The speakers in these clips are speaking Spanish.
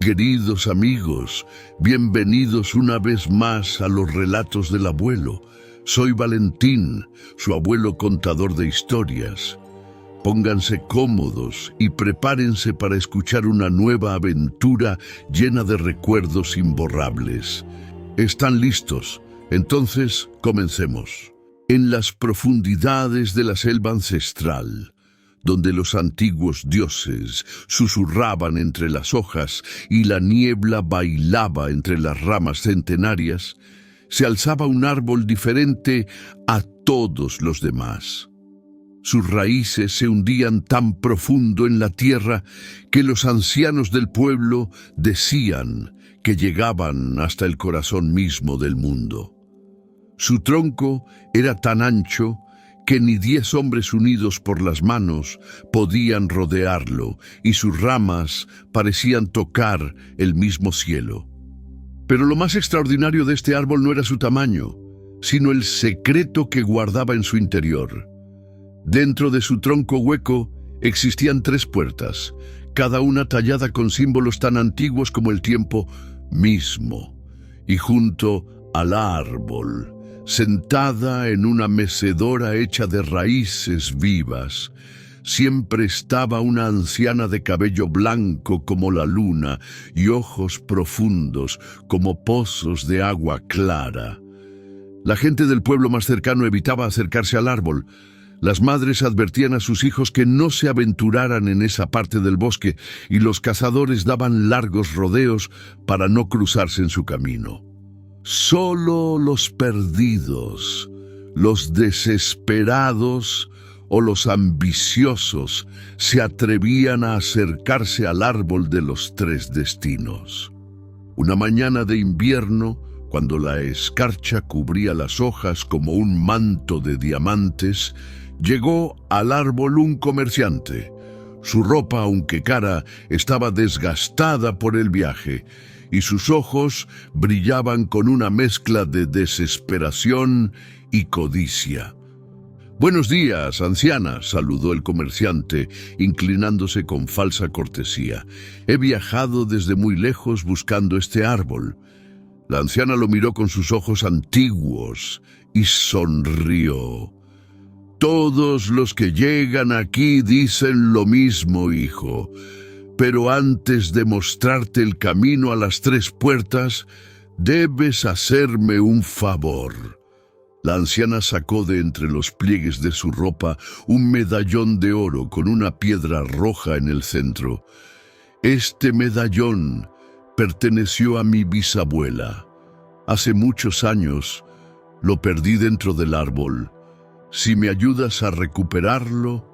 Queridos amigos, bienvenidos una vez más a los relatos del abuelo. Soy Valentín, su abuelo contador de historias. Pónganse cómodos y prepárense para escuchar una nueva aventura llena de recuerdos imborrables. ¿Están listos? Entonces, comencemos. En las profundidades de la selva ancestral, donde los antiguos dioses susurraban entre las hojas y la niebla bailaba entre las ramas centenarias, se alzaba un árbol diferente a todos los demás. Sus raíces se hundían tan profundo en la tierra que los ancianos del pueblo decían que llegaban hasta el corazón mismo del mundo. Su tronco era tan ancho que ni 10 hombres unidos por las manos podían rodearlo, y sus ramas parecían tocar el mismo cielo. Pero lo más extraordinario de este árbol no era su tamaño, sino el secreto que guardaba en su interior. Dentro de su tronco hueco existían 3 puertas, cada una tallada con símbolos tan antiguos como el tiempo mismo, y junto al árbol, sentada en una mecedora hecha de raíces vivas, siempre estaba una anciana de cabello blanco como la luna y ojos profundos como pozos de agua clara. La gente del pueblo más cercano evitaba acercarse al árbol. Las madres advertían a sus hijos que no se aventuraran en esa parte del bosque, y los cazadores daban largos rodeos para no cruzarse en su camino. Solo los perdidos, los desesperados o los ambiciosos se atrevían a acercarse al árbol de los 3 destinos. Una mañana de invierno, cuando la escarcha cubría las hojas como un manto de diamantes, llegó al árbol un comerciante. Su ropa, aunque cara, estaba desgastada por el viaje, y sus ojos brillaban con una mezcla de desesperación y codicia. «Buenos días, anciana», saludó el comerciante, inclinándose con falsa cortesía. «He viajado desde muy lejos buscando este árbol». La anciana lo miró con sus ojos antiguos y sonrió. «Todos los que llegan aquí dicen lo mismo, hijo. Pero antes de mostrarte el camino a las 3 puertas, debes hacerme un favor». La anciana sacó de entre los pliegues de su ropa un medallón de oro con una piedra roja en el centro. «Este medallón perteneció a mi bisabuela. Hace muchos años lo perdí dentro del árbol. Si me ayudas a recuperarlo,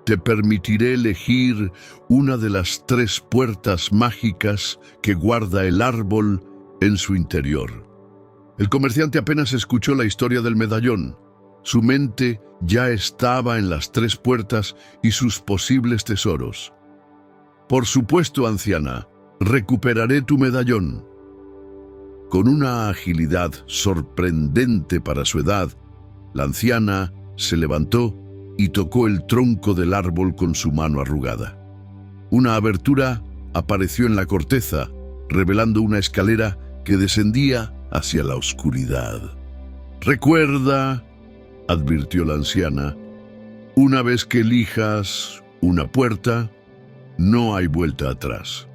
te permitiré elegir una de las 3 puertas mágicas que guarda el árbol en su interior». El comerciante apenas escuchó la historia del medallón. Su mente ya estaba en las 3 puertas y sus posibles tesoros. «Por supuesto, anciana, recuperaré tu medallón». Con una agilidad sorprendente para su edad, la anciana se levantó y tocó el tronco del árbol con su mano arrugada. Una abertura apareció en la corteza, revelando una escalera que descendía hacia la oscuridad. «Recuerda», advirtió la anciana, «una vez que elijas una puerta, no hay vuelta atrás».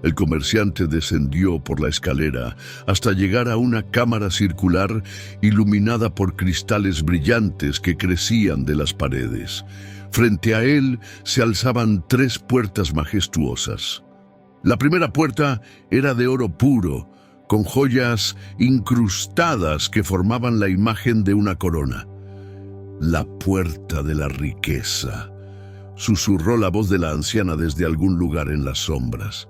El comerciante descendió por la escalera hasta llegar a una cámara circular iluminada por cristales brillantes que crecían de las paredes. Frente a él se alzaban 3 puertas majestuosas. La primera puerta era de oro puro, con joyas incrustadas que formaban la imagen de una corona. «La puerta de la riqueza», susurró la voz de la anciana desde algún lugar en las sombras.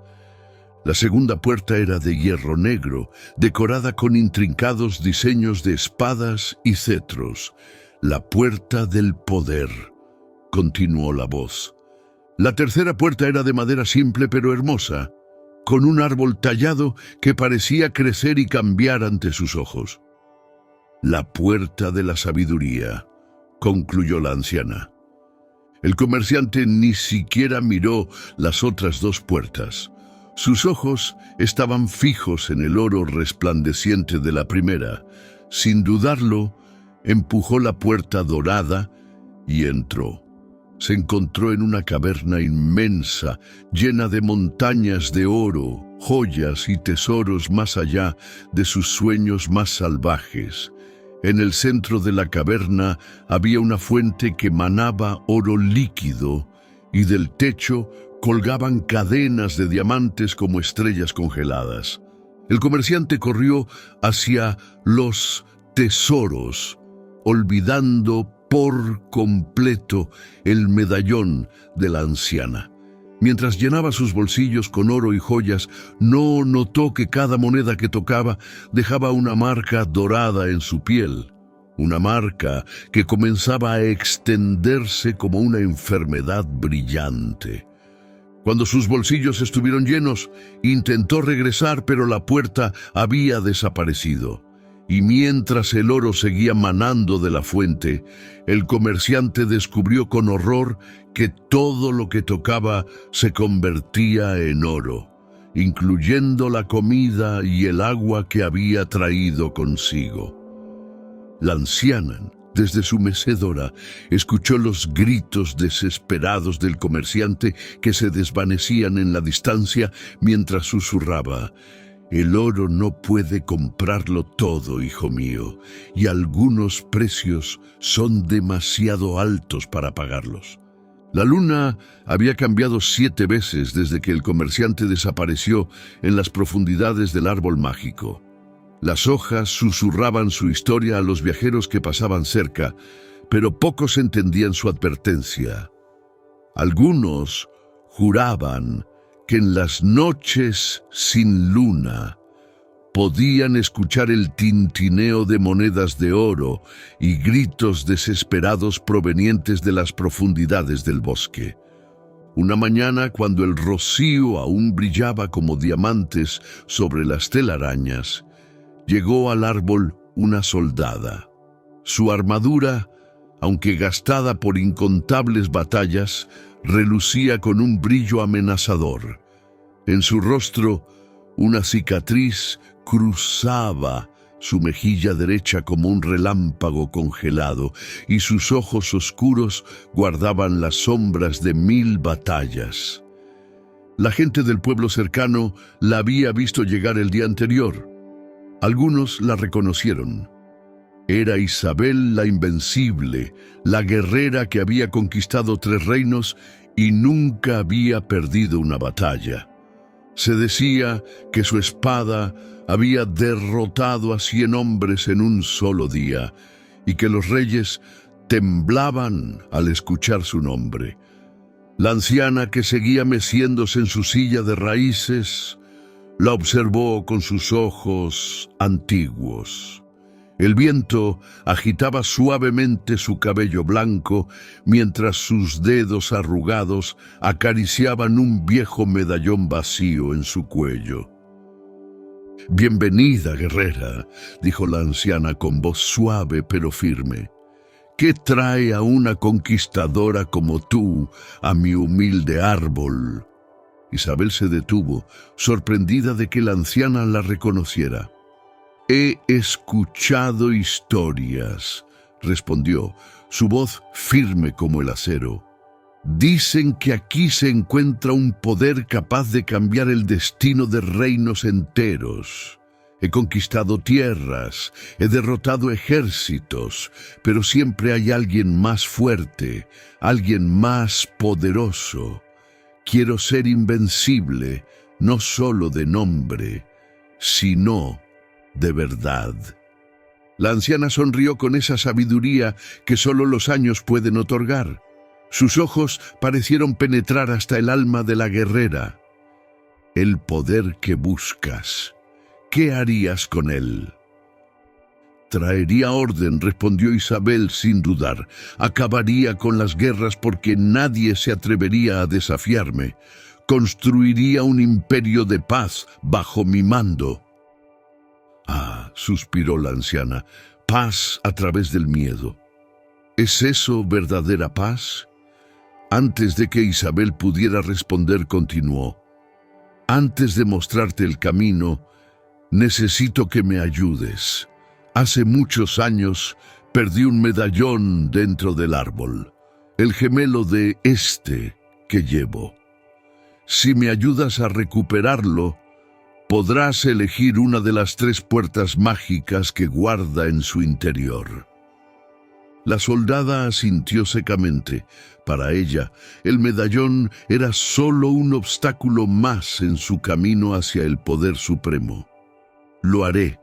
La segunda puerta era de hierro negro, decorada con intrincados diseños de espadas y cetros. «La puerta del poder», continuó la voz. La tercera puerta era de madera simple pero hermosa, con un árbol tallado que parecía crecer y cambiar ante sus ojos. «La puerta de la sabiduría», concluyó la anciana. El comerciante ni siquiera miró las otras 2 puertas. Sus ojos estaban fijos en el oro resplandeciente de la primera. Sin dudarlo, empujó la puerta dorada y entró. Se encontró en una caverna inmensa, llena de montañas de oro, joyas y tesoros más allá de sus sueños más salvajes. En el centro de la caverna había una fuente que manaba oro líquido y del techo colgaban cadenas de diamantes como estrellas congeladas. El comerciante corrió hacia los tesoros, olvidando por completo el medallón de la anciana. Mientras llenaba sus bolsillos con oro y joyas, no notó que cada moneda que tocaba dejaba una marca dorada en su piel, una marca que comenzaba a extenderse como una enfermedad brillante. Cuando sus bolsillos estuvieron llenos, intentó regresar, pero la puerta había desaparecido. Y mientras el oro seguía manando de la fuente, el comerciante descubrió con horror que todo lo que tocaba se convertía en oro, incluyendo la comida y el agua que había traído consigo. La anciana, desde su mecedora, escuchó los gritos desesperados del comerciante que se desvanecían en la distancia mientras susurraba: «El oro no puede comprarlo todo, hijo mío, y algunos precios son demasiado altos para pagarlos». La luna había cambiado 7 veces desde que el comerciante desapareció en las profundidades del árbol mágico. Las hojas susurraban su historia a los viajeros que pasaban cerca, pero pocos entendían su advertencia. Algunos juraban que en las noches sin luna podían escuchar el tintineo de monedas de oro y gritos desesperados provenientes de las profundidades del bosque. Una mañana, cuando el rocío aún brillaba como diamantes sobre las telarañas, llegó al árbol una soldada. Su armadura, aunque gastada por incontables batallas, relucía con un brillo amenazador. En su rostro, una cicatriz cruzaba su mejilla derecha como un relámpago congelado, y sus ojos oscuros guardaban las sombras de 1000 batallas. La gente del pueblo cercano la había visto llegar el día anterior. Algunos la reconocieron. Era Isabel la Invencible, la guerrera que había conquistado 3 reinos y nunca había perdido una batalla. Se decía que su espada había derrotado a 100 hombres en un solo día y que los reyes temblaban al escuchar su nombre. La anciana, que seguía meciéndose en su silla de raíces, la observó con sus ojos antiguos. El viento agitaba suavemente su cabello blanco mientras sus dedos arrugados acariciaban un viejo medallón vacío en su cuello. «Bienvenida, guerrera», dijo la anciana con voz suave pero firme. «¿Qué trae a una conquistadora como tú a mi humilde árbol?» Isabel se detuvo, sorprendida de que la anciana la reconociera. «He escuchado historias», respondió, su voz firme como el acero. «Dicen que aquí se encuentra un poder capaz de cambiar el destino de reinos enteros. He conquistado tierras, he derrotado ejércitos, pero siempre hay alguien más fuerte, alguien más poderoso. Quiero ser invencible, no solo de nombre, sino de verdad». La anciana sonrió con esa sabiduría que solo los años pueden otorgar. Sus ojos parecieron penetrar hasta el alma de la guerrera. «El poder que buscas, ¿qué harías con él?» «Traería orden», respondió Isabel sin dudar. «Acabaría con las guerras porque nadie se atrevería a desafiarme. Construiría un imperio de paz bajo mi mando». «Ah», suspiró la anciana, «paz a través del miedo. ¿Es eso verdadera paz?». Antes de que Isabel pudiera responder, continuó: Antes de mostrarte el camino, necesito que me ayudes. Hace muchos años perdí un medallón dentro del árbol, el gemelo de este que llevo. Si me ayudas a recuperarlo, podrás elegir una de las 3 puertas mágicas que guarda en su interior. La soldada asintió secamente. Para ella, el medallón era solo un obstáculo más en su camino hacia el poder supremo. Lo haré.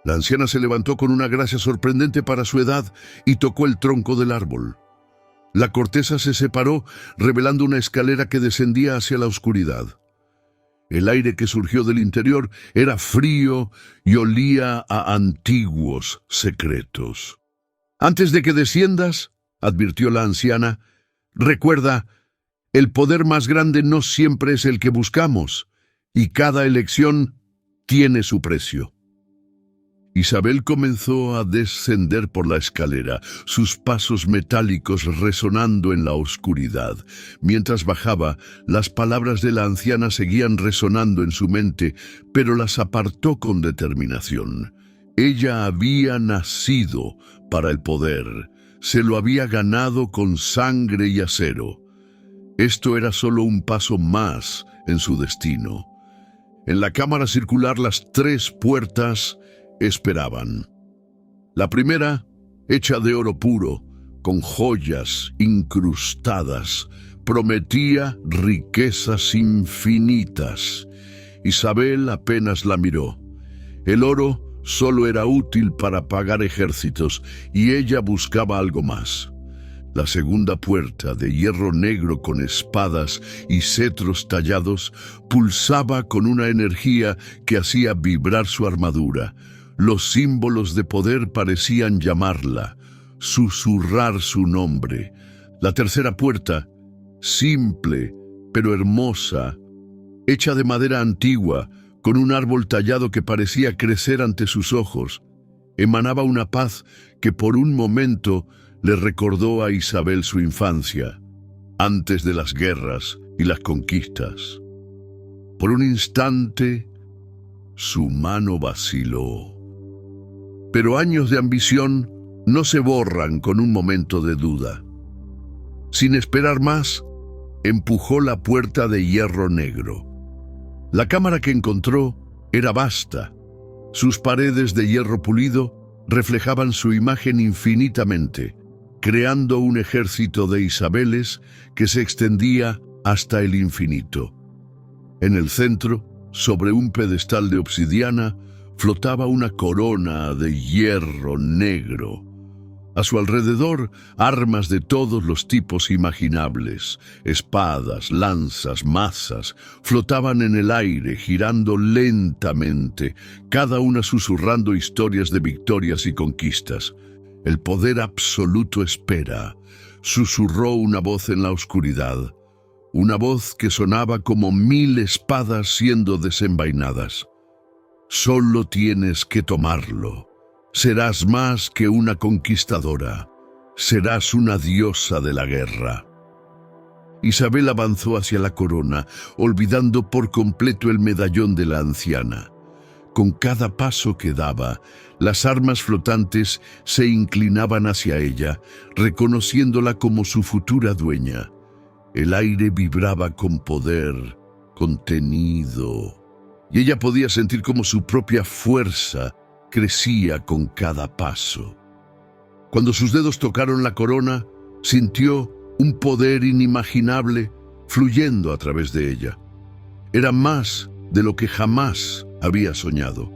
La anciana se levantó con una gracia sorprendente para su edad y tocó el tronco del árbol. La corteza se separó, revelando una escalera que descendía hacia la oscuridad. El aire que surgió del interior era frío y olía a antiguos secretos. «Antes de que desciendas», advirtió la anciana, «recuerda, el poder más grande no siempre es el que buscamos, y cada elección tiene su precio». Isabel comenzó a descender por la escalera, sus pasos metálicos resonando en la oscuridad. Mientras bajaba, las palabras de la anciana seguían resonando en su mente, pero las apartó con determinación. Ella había nacido para el poder, se lo había ganado con sangre y acero. Esto era solo un paso más en su destino. En la cámara circular, las 3 puertas esperaban. La primera, hecha de oro puro, con joyas incrustadas, prometía riquezas infinitas. Isabel apenas la miró. El oro solo era útil para pagar ejércitos y ella buscaba algo más. La segunda puerta, de hierro negro con espadas y cetros tallados, pulsaba con una energía que hacía vibrar su armadura. Los símbolos de poder parecían llamarla, susurrar su nombre. La tercera puerta, simple pero hermosa, hecha de madera antigua, con un árbol tallado que parecía crecer ante sus ojos, emanaba una paz que por un momento le recordó a Isabel su infancia, antes de las guerras y las conquistas. Por un instante, su mano vaciló. Pero años de ambición no se borran con un momento de duda. Sin esperar más, empujó la puerta de hierro negro. La cámara que encontró era vasta. Sus paredes de hierro pulido reflejaban su imagen infinitamente, creando un ejército de Isabeles que se extendía hasta el infinito. En el centro, sobre un pedestal de obsidiana, flotaba una corona de hierro negro. A su alrededor, armas de todos los tipos imaginables, espadas, lanzas, mazas, flotaban en el aire, girando lentamente, cada una susurrando historias de victorias y conquistas. «El poder absoluto espera», susurró una voz en la oscuridad, una voz que sonaba como 1000 espadas siendo desenvainadas. «Solo tienes que tomarlo. Serás más que una conquistadora. Serás una diosa de la guerra». Isabel avanzó hacia la corona, olvidando por completo el medallón de la anciana. Con cada paso que daba, las armas flotantes se inclinaban hacia ella, reconociéndola como su futura dueña. El aire vibraba con poder, contenido, y ella podía sentir cómo su propia fuerza crecía con cada paso. Cuando sus dedos tocaron la corona, sintió un poder inimaginable fluyendo a través de ella. Era más de lo que jamás había soñado.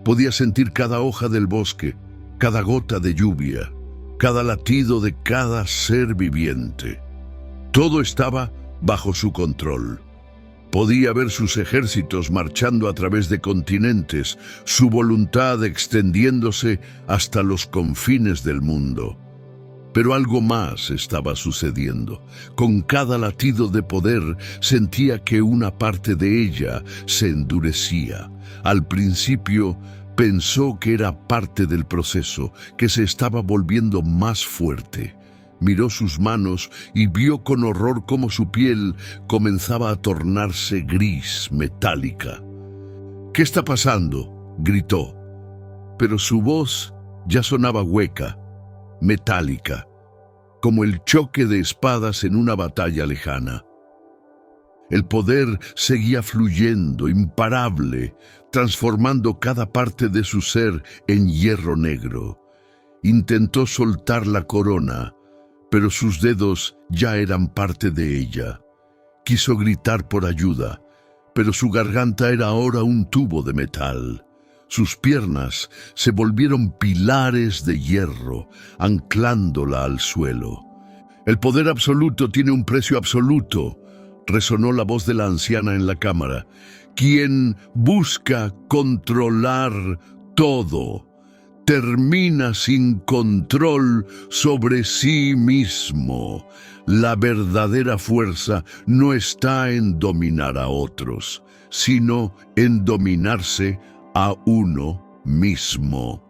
Podía sentir cada hoja del bosque, cada gota de lluvia, cada latido de cada ser viviente. Todo estaba bajo su control. Podía ver sus ejércitos marchando a través de continentes, su voluntad extendiéndose hasta los confines del mundo. Pero algo más estaba sucediendo. Con cada latido de poder sentía que una parte de ella se endurecía. Al principio pensó que era parte del proceso, que se estaba volviendo más fuerte. Miró sus manos y vio con horror cómo su piel comenzaba a tornarse gris, metálica. «¿Qué está pasando?», gritó, pero su voz ya sonaba hueca, metálica, como el choque de espadas en una batalla lejana. El poder seguía fluyendo, imparable, transformando cada parte de su ser en hierro negro. Intentó soltar la corona, pero sus dedos ya eran parte de ella. Quiso gritar por ayuda, pero su garganta era ahora un tubo de metal. Sus piernas se volvieron pilares de hierro, anclándola al suelo. «El poder absoluto tiene un precio absoluto», resonó la voz de la anciana en la cámara. «Quien busca controlar todo termina sin control sobre sí mismo. La verdadera fuerza no está en dominar a otros, sino en dominarse a uno mismo».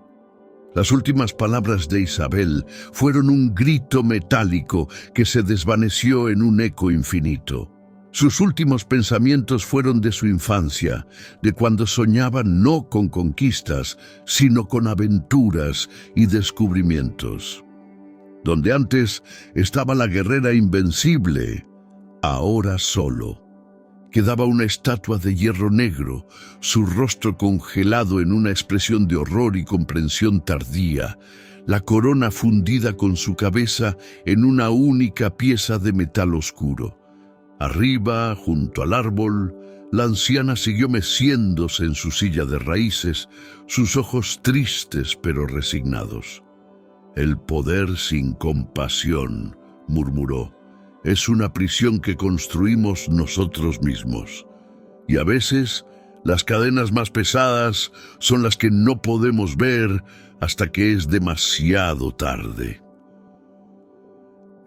Las últimas palabras de Isabel fueron un grito metálico que se desvaneció en un eco infinito. Sus últimos pensamientos fueron de su infancia, de cuando soñaba no con conquistas, sino con aventuras y descubrimientos. Donde antes estaba la guerrera invencible, ahora solo. Quedaba una estatua de hierro negro, su rostro congelado en una expresión de horror y comprensión tardía, la corona fundida con su cabeza en una única pieza de metal oscuro. Arriba, junto al árbol, la anciana siguió meciéndose en su silla de raíces, sus ojos tristes pero resignados. «El poder sin compasión», murmuró, «es una prisión que construimos nosotros mismos. Y a veces, las cadenas más pesadas son las que no podemos ver hasta que es demasiado tarde».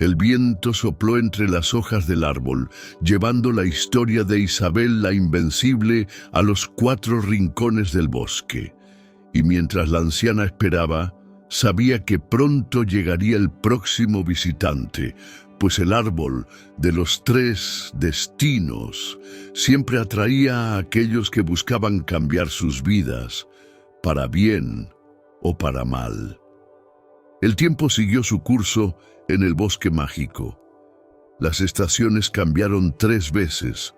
El viento sopló entre las hojas del árbol, llevando la historia de Isabel la Invencible a los 4 rincones del bosque. Y mientras la anciana esperaba, sabía que pronto llegaría el próximo visitante, pues el árbol de los 3 destinos siempre atraía a aquellos que buscaban cambiar sus vidas, para bien o para mal. El tiempo siguió su curso en el bosque mágico. Las estaciones cambiaron 3 veces,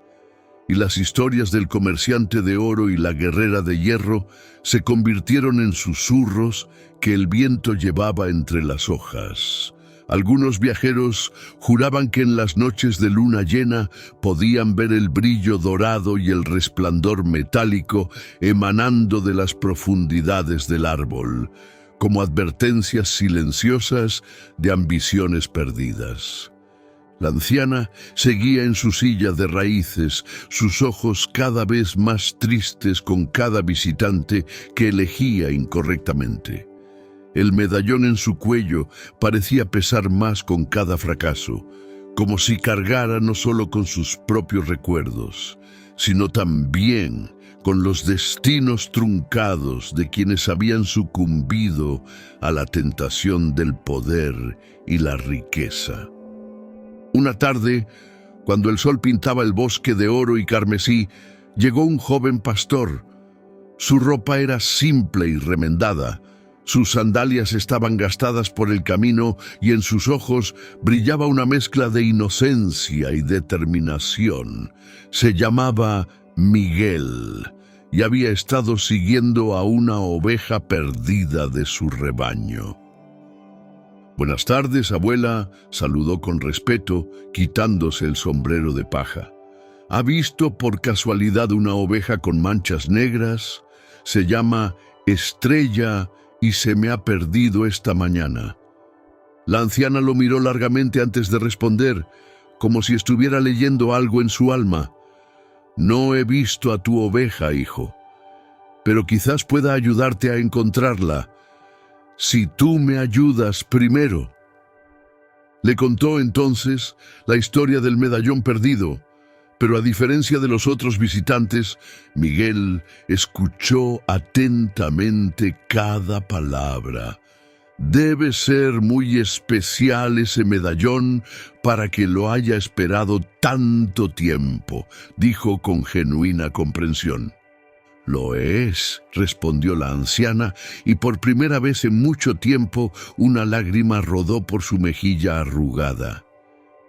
y las historias del comerciante de oro y la guerrera de hierro se convirtieron en susurros que el viento llevaba entre las hojas. Algunos viajeros juraban que en las noches de luna llena podían ver el brillo dorado y el resplandor metálico emanando de las profundidades del árbol, como advertencias silenciosas de ambiciones perdidas. La anciana seguía en su silla de raíces, sus ojos cada vez más tristes con cada visitante que elegía incorrectamente. El medallón en su cuello parecía pesar más con cada fracaso, como si cargara no solo con sus propios recuerdos, sino también con los destinos truncados de quienes habían sucumbido a la tentación del poder y la riqueza. Una tarde, cuando el sol pintaba el bosque de oro y carmesí, llegó un joven pastor. Su ropa era simple y remendada, sus sandalias estaban gastadas por el camino y en sus ojos brillaba una mezcla de inocencia y determinación. Se llamaba Miguel y había estado siguiendo a una oveja perdida de su rebaño. «Buenas tardes, abuela», saludó con respeto, quitándose el sombrero de paja. «¿Ha visto por casualidad una oveja con manchas negras? Se llama Estrella y se me ha perdido esta mañana». La anciana lo miró largamente antes de responder, como si estuviera leyendo algo en su alma. «No he visto a tu oveja, hijo, pero quizás pueda ayudarte a encontrarla, si tú me ayudas primero». Le contó entonces la historia del medallón perdido, pero a diferencia de los otros visitantes, Miguel escuchó atentamente cada palabra, Debe ser muy especial ese medallón para que lo haya esperado tanto tiempo, dijo con genuina comprensión. Lo es, respondió la anciana, y por primera vez en mucho tiempo una lágrima rodó por su mejilla arrugada.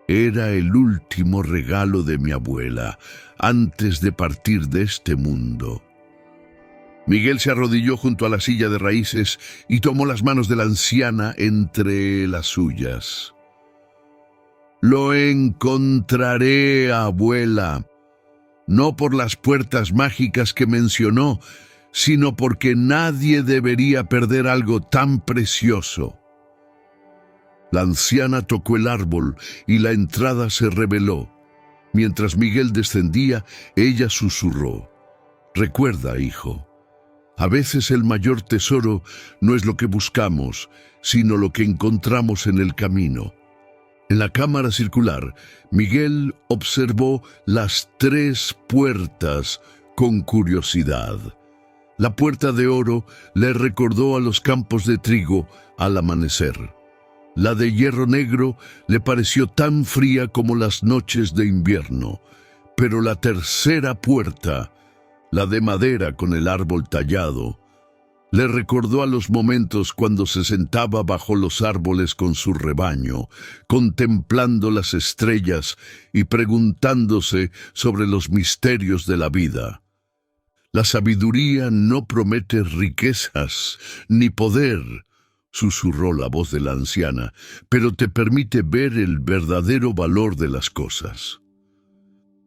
Era el último regalo de mi abuela, antes de partir de este mundo. Miguel se arrodilló junto a la silla de raíces y tomó las manos de la anciana entre las suyas. «Lo encontraré, abuela, no por las puertas mágicas que mencionó, sino porque nadie debería perder algo tan precioso». La anciana tocó el árbol y la entrada se reveló. Mientras Miguel descendía, ella susurró: «Recuerda, hijo, a veces el mayor tesoro no es lo que buscamos, sino lo que encontramos en el camino». En la cámara circular, Miguel observó las 3 puertas con curiosidad. La puerta de oro le recordó a los campos de trigo al amanecer. La de hierro negro le pareció tan fría como las noches de invierno, pero la tercera puerta, la de madera con el árbol tallado, le recordó a los momentos cuando se sentaba bajo los árboles con su rebaño, contemplando las estrellas y preguntándose sobre los misterios de la vida. La sabiduría no promete riquezas ni poder, susurró la voz de la anciana, pero te permite ver el verdadero valor de las cosas.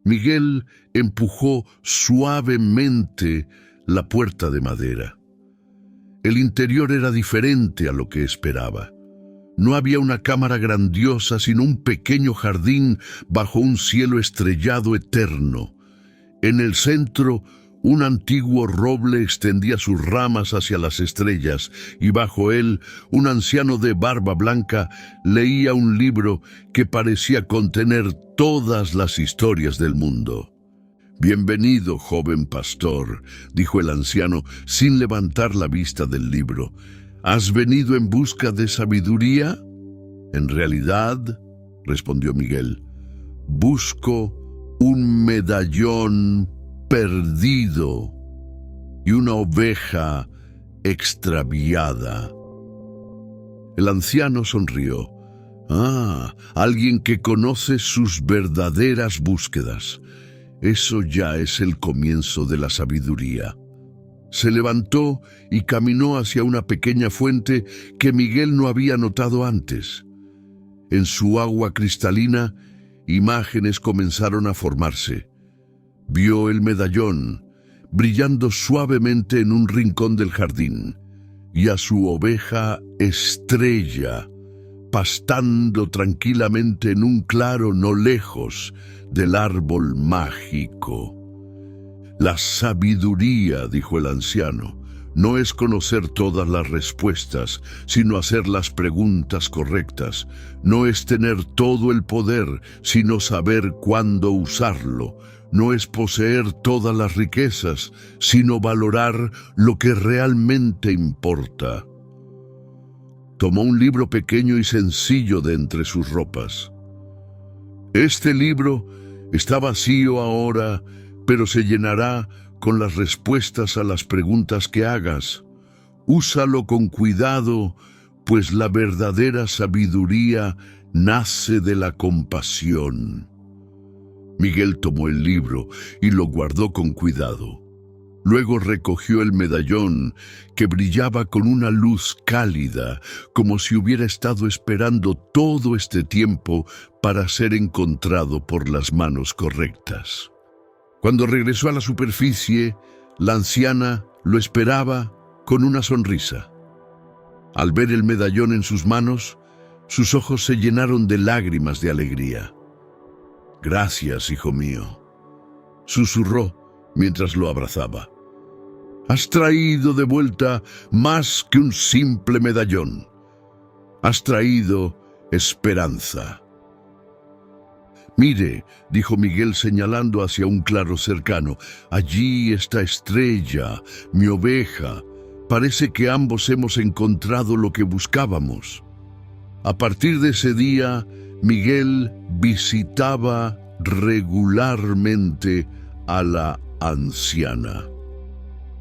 Miguel empujó suavemente la puerta de madera. El interior era diferente a lo que esperaba. No había una cámara grandiosa, sino un pequeño jardín bajo un cielo estrellado eterno. En el centro, un antiguo roble extendía sus ramas hacia las estrellas, y bajo él, un anciano de barba blanca leía un libro que parecía contener todas las historias del mundo. «Bienvenido, joven pastor», dijo el anciano sin levantar la vista del libro. «¿Has venido en busca de sabiduría?» «En realidad», respondió Miguel, «busco un medallón perdido y una oveja extraviada». El anciano sonrió. «Ah, alguien que conoce sus verdaderas búsquedas. Eso ya es el comienzo de la sabiduría». Se levantó y caminó hacia una pequeña fuente que Miguel no había notado antes. En su agua cristalina, imágenes comenzaron a formarse. Vio el medallón, brillando suavemente en un rincón del jardín, y a su oveja estrella, pastando tranquilamente en un claro no lejos del árbol mágico. «La sabiduría», dijo el anciano, «no es conocer todas las respuestas, sino hacer las preguntas correctas. No es tener todo el poder, sino saber cuándo usarlo. No es poseer todas las riquezas, sino valorar lo que realmente importa». Tomó un libro pequeño y sencillo de entre sus ropas. «Este libro está vacío ahora, pero se llenará con las respuestas a las preguntas que hagas. Úsalo con cuidado, pues la verdadera sabiduría nace de la compasión». Miguel tomó el libro y lo guardó con cuidado. Luego recogió el medallón, que brillaba con una luz cálida, como si hubiera estado esperando todo este tiempo para ser encontrado por las manos correctas. Cuando regresó a la superficie, la anciana lo esperaba con una sonrisa. Al ver el medallón en sus manos, sus ojos se llenaron de lágrimas de alegría. «Gracias, hijo mío», susurró mientras lo abrazaba. «Has traído de vuelta más que un simple medallón. Has traído esperanza». «Mire», dijo Miguel señalando hacia un claro cercano, «allí está Estrella, mi oveja, Parece que ambos hemos encontrado lo que buscábamos. A partir de ese día, Miguel visitaba regularmente a la anciana.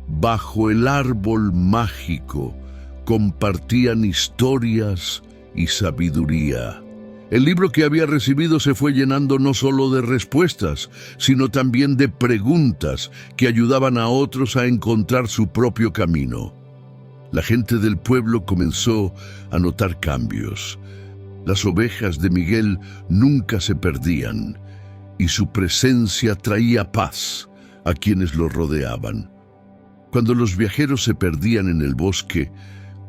Bajo el árbol mágico compartían historias y sabiduría. El libro que había recibido se fue llenando no solo de respuestas, sino también de preguntas que ayudaban a otros a encontrar su propio camino. La gente del pueblo comenzó a notar cambios. Las ovejas de Miguel nunca se perdían, y su presencia traía paz a quienes lo rodeaban. Cuando los viajeros se perdían en el bosque,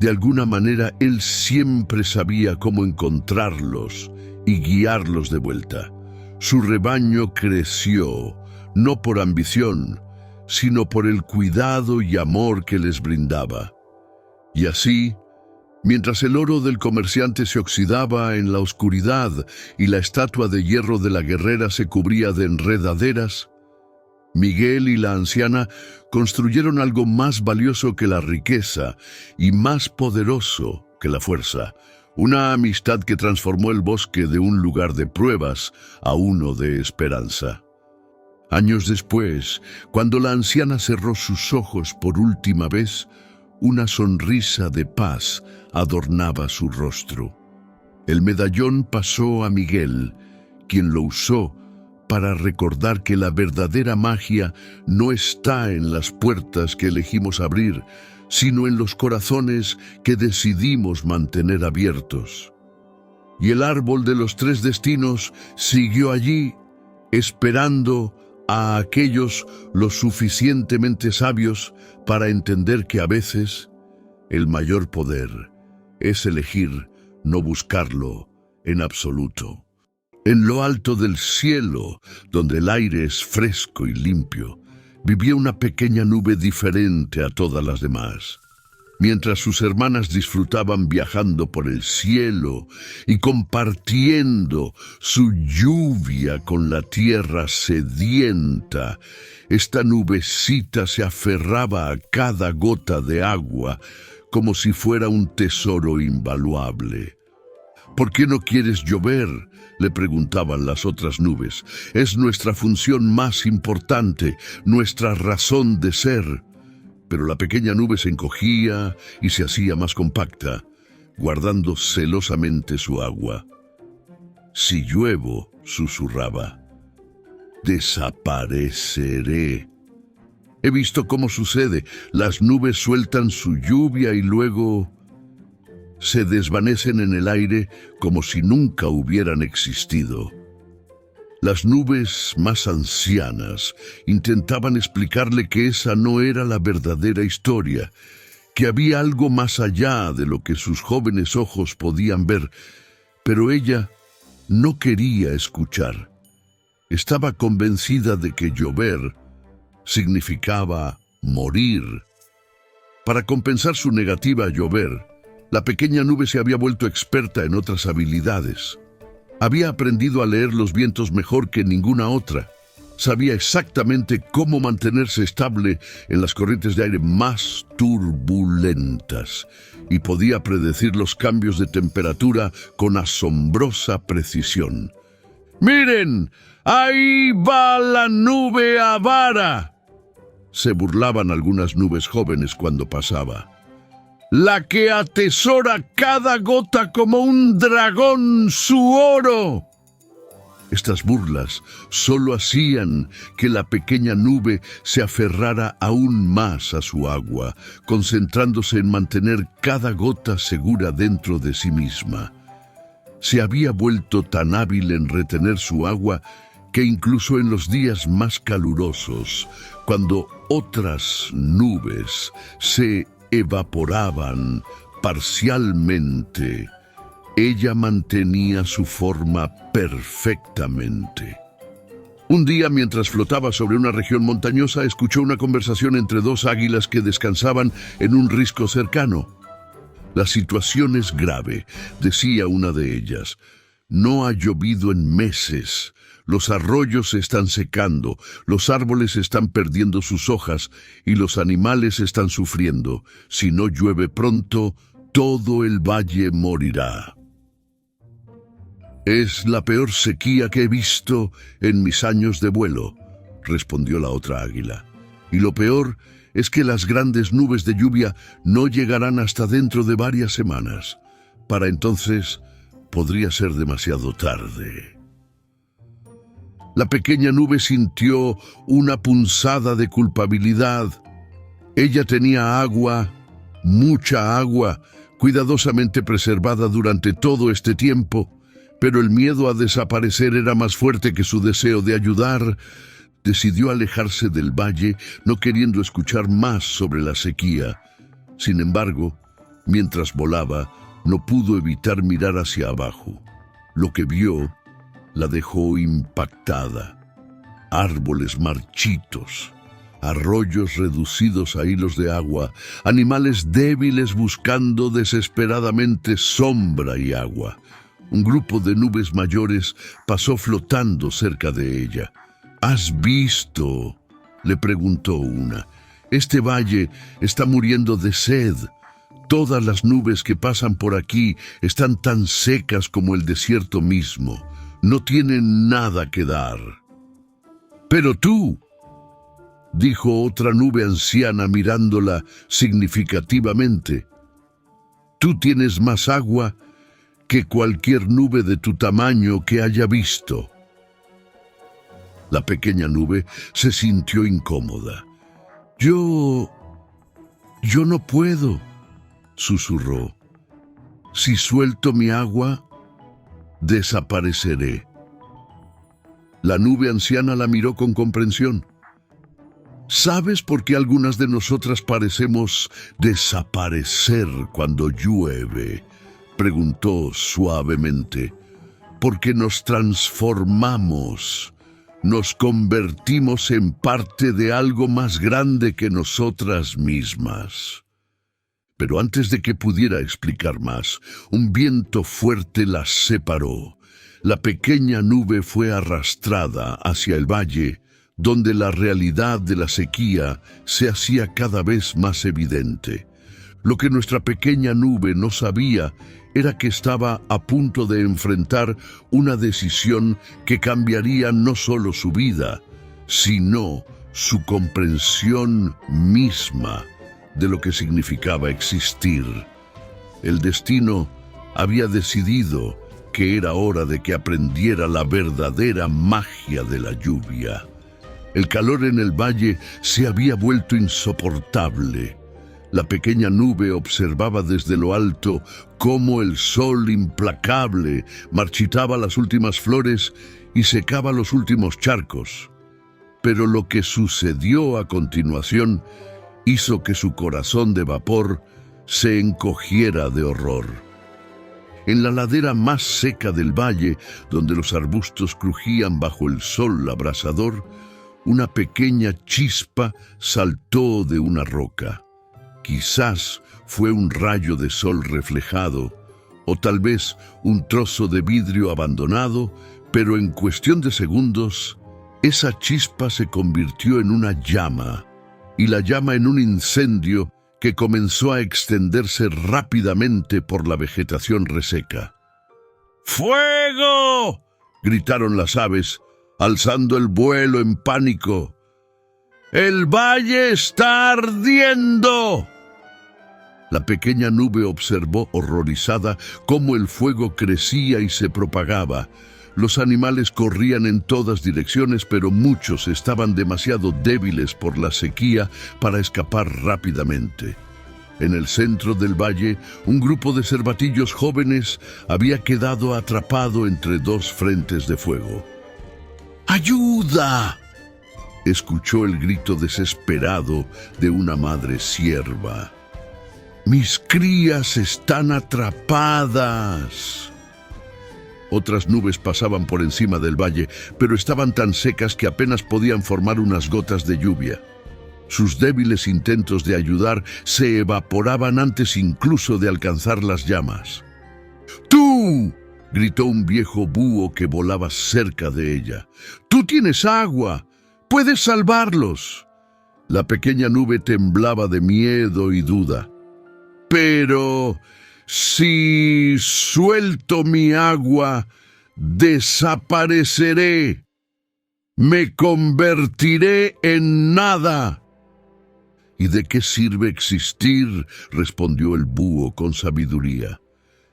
de alguna manera él siempre sabía cómo encontrarlos y guiarlos de vuelta. Su rebaño creció, no por ambición, sino por el cuidado y amor que les brindaba. Y así, mientras el oro del comerciante se oxidaba en la oscuridad y la estatua de hierro de la guerrera se cubría de enredaderas, Miguel y la anciana construyeron algo más valioso que la riqueza y más poderoso que la fuerza. Una amistad que transformó el bosque de un lugar de pruebas a uno de esperanza. Años después, cuando la anciana cerró sus ojos por última vez, una sonrisa de paz adornaba su rostro. El medallón pasó a Miguel, quien lo usó para recordar que la verdadera magia no está en las puertas que elegimos abrir, sino en los corazones que decidimos mantener abiertos. Y el árbol de los tres destinos siguió allí, esperando a aquellos lo suficientemente sabios para entender que a veces el mayor poder es elegir no buscarlo en absoluto. En lo alto del cielo, donde el aire es fresco y limpio, vivía una pequeña nube diferente a todas las demás. Mientras sus hermanas disfrutaban viajando por el cielo y compartiendo su lluvia con la tierra sedienta, esta nubecita se aferraba a cada gota de agua como si fuera un tesoro invaluable. ¿Por qué no quieres llover?, le preguntaban las otras nubes. Es nuestra función más importante, nuestra razón de ser. Pero la pequeña nube se encogía y se hacía más compacta, guardando celosamente su agua. Si lluevo, susurraba, desapareceré. He visto cómo sucede. Las nubes sueltan su lluvia y luego se desvanecen en el aire como si nunca hubieran existido. Las nubes más ancianas intentaban explicarle que esa no era la verdadera historia, que había algo más allá de lo que sus jóvenes ojos podían ver, pero ella no quería escuchar. Estaba convencida de que llover significaba morir. Para compensar su negativa a llover, la pequeña nube se había vuelto experta en otras habilidades. Había aprendido a leer los vientos mejor que ninguna otra. Sabía exactamente cómo mantenerse estable en las corrientes de aire más turbulentas y podía predecir los cambios de temperatura con asombrosa precisión. ¡Miren! ¡Ahí va la nube avara!, se burlaban algunas nubes jóvenes cuando pasaba. La que atesora cada gota como un dragón su oro. Estas burlas solo hacían que la pequeña nube se aferrara aún más a su agua, concentrándose en mantener cada gota segura dentro de sí misma. Se había vuelto tan hábil en retener su agua que incluso en los días más calurosos, cuando otras nubes se evaporaban parcialmente, ella mantenía su forma perfectamente. Un día, mientras flotaba sobre una región montañosa, escuchó una conversación entre dos águilas que descansaban en un risco cercano. La situación es grave, decía una de ellas. No ha llovido en meses. Los arroyos se están secando, los árboles están perdiendo sus hojas y los animales están sufriendo. Si no llueve pronto, todo el valle morirá. Es la peor sequía que he visto en mis años de vuelo, respondió la otra águila. Y lo peor es que las grandes nubes de lluvia no llegarán hasta dentro de varias semanas. Para entonces podría ser demasiado tarde. La pequeña nube sintió una punzada de culpabilidad. Ella tenía agua, mucha agua, cuidadosamente preservada durante todo este tiempo, pero el miedo a desaparecer era más fuerte que su deseo de ayudar. Decidió alejarse del valle, no queriendo escuchar más sobre la sequía. Sin embargo, mientras volaba, no pudo evitar mirar hacia abajo. Lo que vio la dejó impactada. Árboles marchitos, arroyos reducidos a hilos de agua, animales débiles buscando desesperadamente sombra y agua. Un grupo de nubes mayores pasó flotando cerca de ella. ¿Has visto?, le preguntó una. Este valle está muriendo de sed. Todas las nubes que pasan por aquí están tan secas como el desierto mismo. No tienen nada que dar. Pero tú, dijo otra nube anciana mirándola significativamente, tú tienes más agua que cualquier nube de tu tamaño que haya visto. La pequeña nube se sintió incómoda. Yo no puedo, susurró. Si suelto mi agua, desapareceré. La nube anciana la miró con comprensión. ¿Sabes por qué algunas de nosotras parecemos desaparecer cuando llueve?, preguntó suavemente. Porque nos transformamos. Nos convertimos en parte de algo más grande que nosotras mismas. Pero antes de que pudiera explicar más, un viento fuerte las separó. La pequeña nube fue arrastrada hacia el valle, donde la realidad de la sequía se hacía cada vez más evidente. Lo que nuestra pequeña nube no sabía era que estaba a punto de enfrentar una decisión que cambiaría no solo su vida, sino su comprensión misma de lo que significaba existir. El destino había decidido que era hora de que aprendiera la verdadera magia de la lluvia. El calor en el valle se había vuelto insoportable. La pequeña nube observaba desde lo alto cómo el sol implacable marchitaba las últimas flores y secaba los últimos charcos. Pero lo que sucedió a continuación hizo que su corazón de vapor se encogiera de horror. En la ladera más seca del valle, donde los arbustos crujían bajo el sol abrasador, una pequeña chispa saltó de una roca. Quizás fue un rayo de sol reflejado, o tal vez un trozo de vidrio abandonado, pero en cuestión de segundos, esa chispa se convirtió en una llama, y la llama en un incendio que comenzó a extenderse rápidamente por la vegetación reseca. ¡Fuego!, gritaron las aves, alzando el vuelo en pánico. ¡El valle está ardiendo! La pequeña nube observó horrorizada cómo el fuego crecía y se propagaba. Los animales corrían en todas direcciones, pero muchos estaban demasiado débiles por la sequía para escapar rápidamente. En el centro del valle, un grupo de cervatillos jóvenes había quedado atrapado entre dos frentes de fuego. ¡Ayuda!, escuchó el grito desesperado de una madre cierva. ¡Mis crías están atrapadas! Otras nubes pasaban por encima del valle, pero estaban tan secas que apenas podían formar unas gotas de lluvia. Sus débiles intentos de ayudar se evaporaban antes incluso de alcanzar las llamas. ¡Tú!, gritó un viejo búho que volaba cerca de ella. ¡Tú tienes agua! ¡Puedes salvarlos! La pequeña nube temblaba de miedo y duda. Pero si suelto mi agua, desapareceré. Me convertiré en nada. ¿Y de qué sirve existir?, respondió el búho con sabiduría,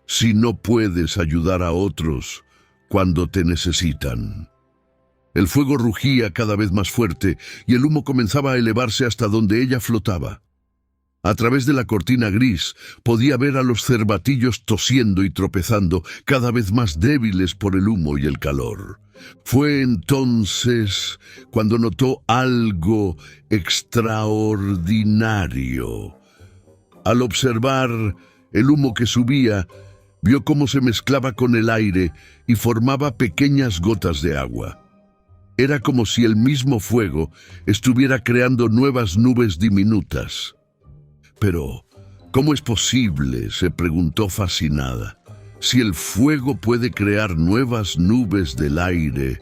si no puedes ayudar a otros cuando te necesitan. El fuego rugía cada vez más fuerte y el humo comenzaba a elevarse hasta donde ella flotaba. A través de la cortina gris podía ver a los cervatillos tosiendo y tropezando, cada vez más débiles por el humo y el calor. Fue entonces cuando notó algo extraordinario. Al observar el humo que subía, vio cómo se mezclaba con el aire y formaba pequeñas gotas de agua. Era como si el mismo fuego estuviera creando nuevas nubes diminutas. Pero, ¿cómo es posible?, se preguntó fascinada. Si el fuego puede crear nuevas nubes del aire,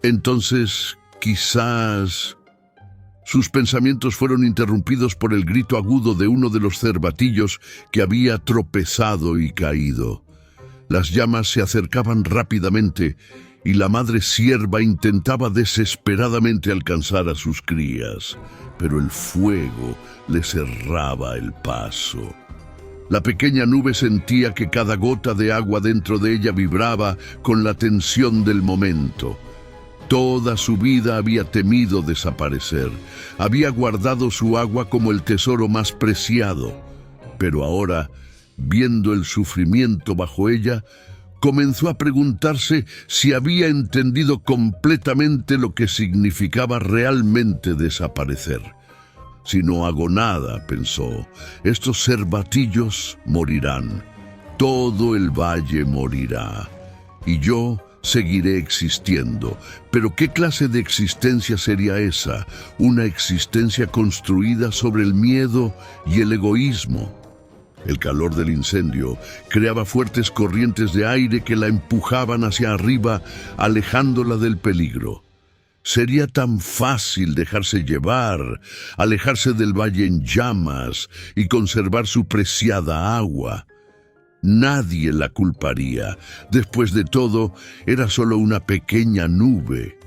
entonces quizás... Sus pensamientos fueron interrumpidos por el grito agudo de uno de los cervatillos que había tropezado y caído. Las llamas se acercaban rápidamente y la madre cierva intentaba desesperadamente alcanzar a sus crías, pero el fuego le cerraba el paso. La pequeña nube sentía que cada gota de agua dentro de ella vibraba con la tensión del momento. Toda su vida había temido desaparecer. Había guardado su agua como el tesoro más preciado. Pero ahora, viendo el sufrimiento bajo ella, comenzó a preguntarse si había entendido completamente lo que significaba realmente desaparecer. Si no hago nada, pensó, estos cervatillos morirán. Todo el valle morirá. Y yo seguiré existiendo. Pero ¿qué clase de existencia sería esa? Una existencia construida sobre el miedo y el egoísmo. El calor del incendio creaba fuertes corrientes de aire que la empujaban hacia arriba, alejándola del peligro. Sería tan fácil dejarse llevar, alejarse del valle en llamas y conservar su preciada agua. Nadie la culparía. Después de todo, era solo una pequeña nube.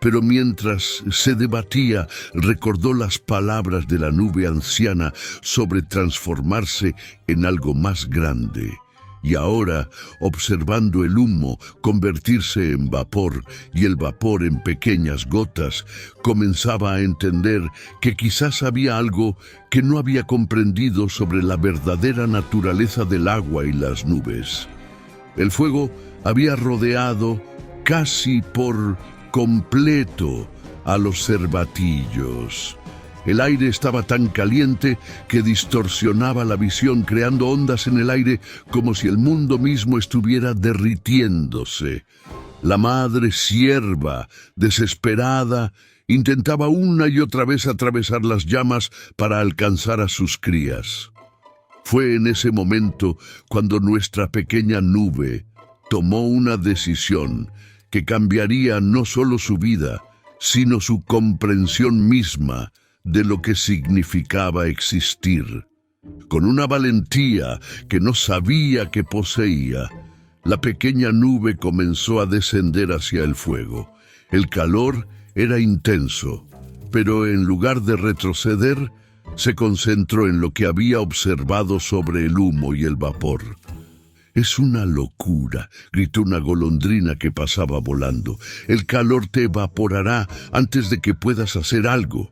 Pero mientras se debatía, recordó las palabras de la nube anciana sobre transformarse en algo más grande. Y ahora, observando el humo convertirse en vapor y el vapor en pequeñas gotas, comenzaba a entender que quizás había algo que no había comprendido sobre la verdadera naturaleza del agua y las nubes. El fuego había rodeado casi por completo a los cervatillos. El aire estaba tan caliente que distorsionaba la visión, creando ondas en el aire como si el mundo mismo estuviera derritiéndose. La madre cierva, desesperada, intentaba una y otra vez atravesar las llamas para alcanzar a sus crías. Fue en ese momento cuando nuestra pequeña nube tomó una decisión que cambiaría no solo su vida, sino su comprensión misma de lo que significaba existir. Con una valentía que no sabía que poseía, la pequeña nube comenzó a descender hacia el fuego. El calor era intenso, pero en lugar de retroceder, se concentró en lo que había observado sobre el humo y el vapor. «Es una locura», gritó una golondrina que pasaba volando. «El calor te evaporará antes de que puedas hacer algo».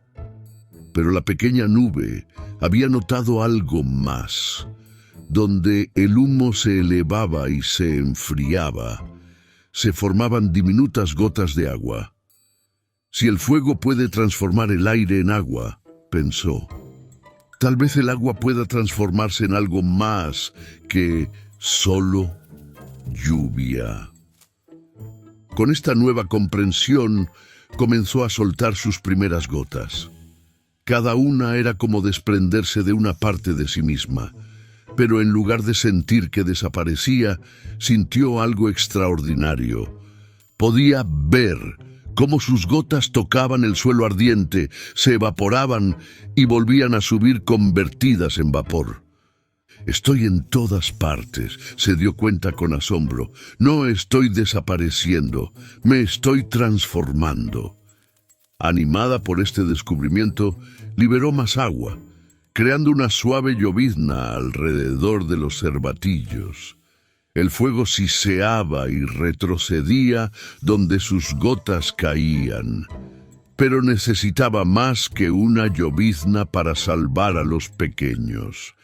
Pero la pequeña nube había notado algo más. Donde el humo se elevaba y se enfriaba, se formaban diminutas gotas de agua. Si el fuego puede transformar el aire en agua, pensó, tal vez el agua pueda transformarse en algo más que solo lluvia. Con esta nueva comprensión, comenzó a soltar sus primeras gotas. Cada una era como desprenderse de una parte de sí misma. pero en lugar de sentir que desaparecía, sintió algo extraordinario. Podía ver cómo sus gotas tocaban el suelo ardiente, se evaporaban y volvían a subir convertidas en vapor. Estoy en todas partes, se dio cuenta con asombro. No estoy desapareciendo, me estoy transformando. Animada por este descubrimiento, liberó más agua, creando una suave llovizna alrededor de los cervatillos. El fuego siseaba y retrocedía donde sus gotas caían, pero necesitaba más que una llovizna para salvar a los pequeños.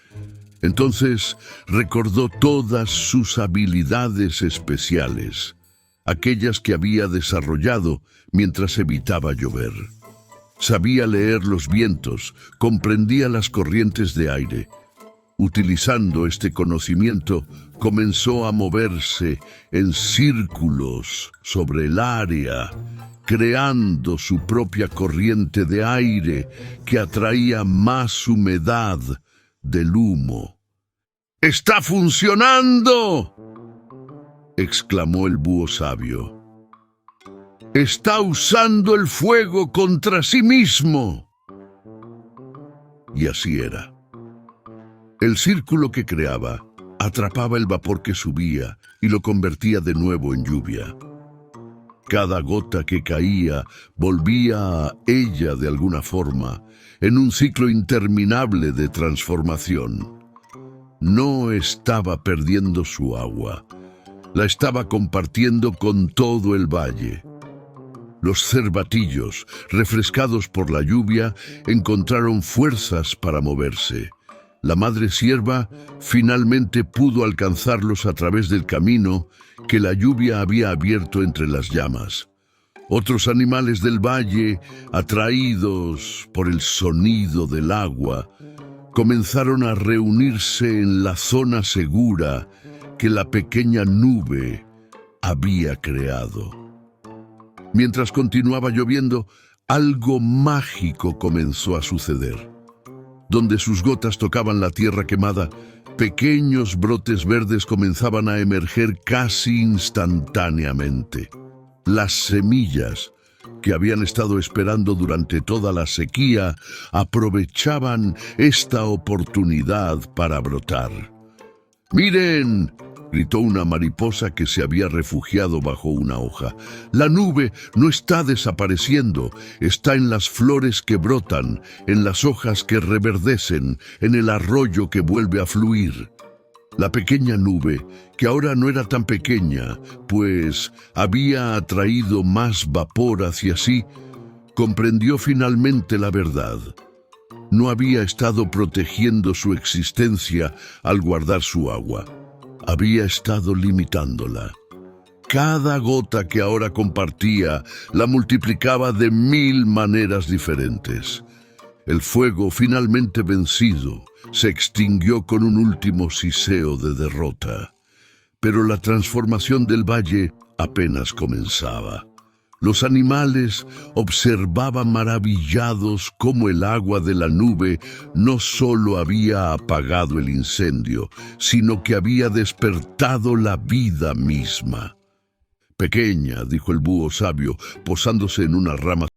Entonces recordó todas sus habilidades especiales, aquellas que había desarrollado mientras evitaba llover. Sabía leer los vientos, comprendía las corrientes de aire. Utilizando este conocimiento, comenzó a moverse en círculos sobre el área, creando su propia corriente de aire que atraía más humedad del humo. ¡Está funcionando!, exclamó el búho sabio. ¡Está usando el fuego contra sí mismo! Y así era. El círculo que creaba atrapaba el vapor que subía y lo convertía de nuevo en lluvia. Cada gota que caía volvía a ella de alguna forma, en un ciclo interminable de transformación. No estaba perdiendo su agua, la estaba compartiendo con todo el valle. Los cervatillos, refrescados por la lluvia, encontraron fuerzas para moverse. La madre cierva finalmente pudo alcanzarlos a través del camino que la lluvia había abierto entre las llamas. Otros animales del valle, atraídos por el sonido del agua, comenzaron a reunirse en la zona segura que la pequeña nube había creado. Mientras continuaba lloviendo, algo mágico comenzó a suceder. Donde sus gotas tocaban la tierra quemada, pequeños brotes verdes comenzaban a emerger casi instantáneamente. Las semillas, que habían estado esperando durante toda la sequía, aprovechaban esta oportunidad para brotar. ¡Miren!, gritó una mariposa que se había refugiado bajo una hoja. La nube no está desapareciendo, está en las flores que brotan, en las hojas que reverdecen, en el arroyo que vuelve a fluir. La pequeña nube, que ahora no era tan pequeña, pues había atraído más vapor hacia sí, comprendió finalmente la verdad. No había estado protegiendo su existencia al guardar su agua. Había estado limitándola. Cada gota que ahora compartía la multiplicaba de 1000 maneras diferentes. El fuego, finalmente vencido, se extinguió con un último siseo de derrota. Pero la transformación del valle apenas comenzaba. Los animales observaban maravillados cómo el agua de la nube no solo había apagado el incendio, sino que había despertado la vida misma. «Pequeña», dijo el búho sabio, posándose en una rama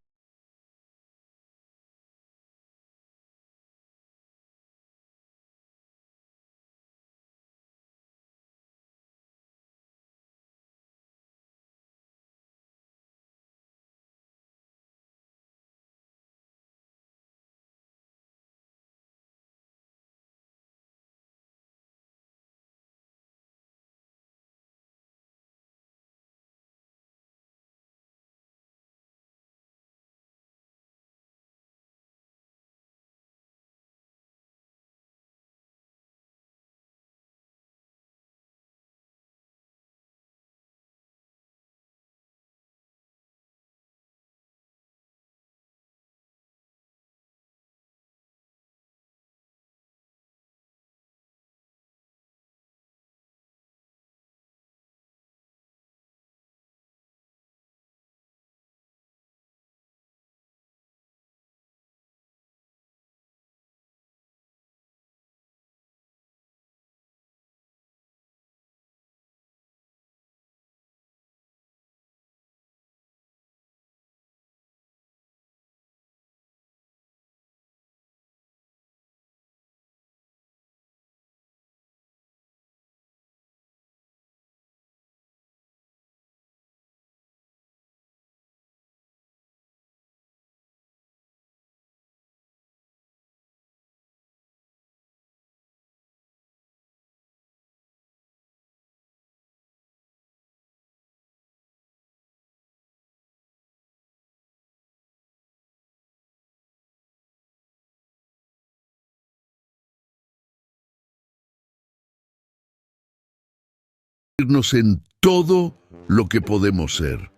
en todo lo que podemos ser.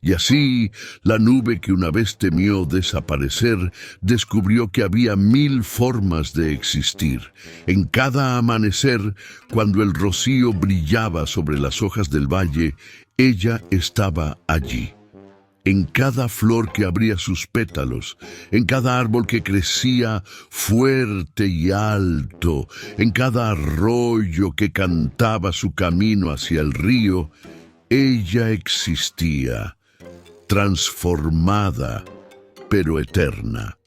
Y así, la nube que una vez temió desaparecer, descubrió que había 1000 formas de existir. En cada amanecer, cuando el rocío brillaba sobre las hojas del valle, ella estaba allí. En cada flor que abría sus pétalos, en cada árbol que crecía fuerte y alto, en cada arroyo que cantaba su camino hacia el río, ella existía, transformada, pero eterna.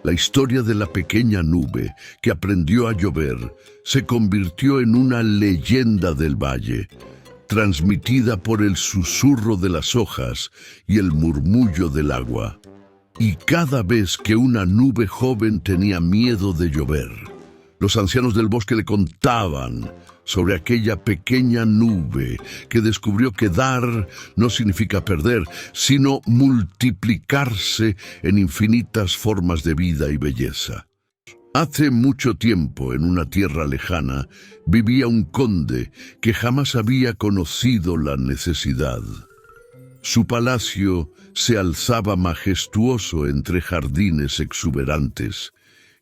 La historia de la pequeña nube que aprendió a llover se convirtió en una leyenda del valle, transmitida por el susurro de las hojas y el murmullo del agua. Y cada vez que una nube joven tenía miedo de llover, los ancianos del bosque le contaban sobre aquella pequeña nube que descubrió que dar no significa perder, sino multiplicarse en infinitas formas de vida y belleza. Hace mucho tiempo, en una tierra lejana, vivía un conde que jamás había conocido la necesidad. Su palacio se alzaba majestuoso entre jardines exuberantes,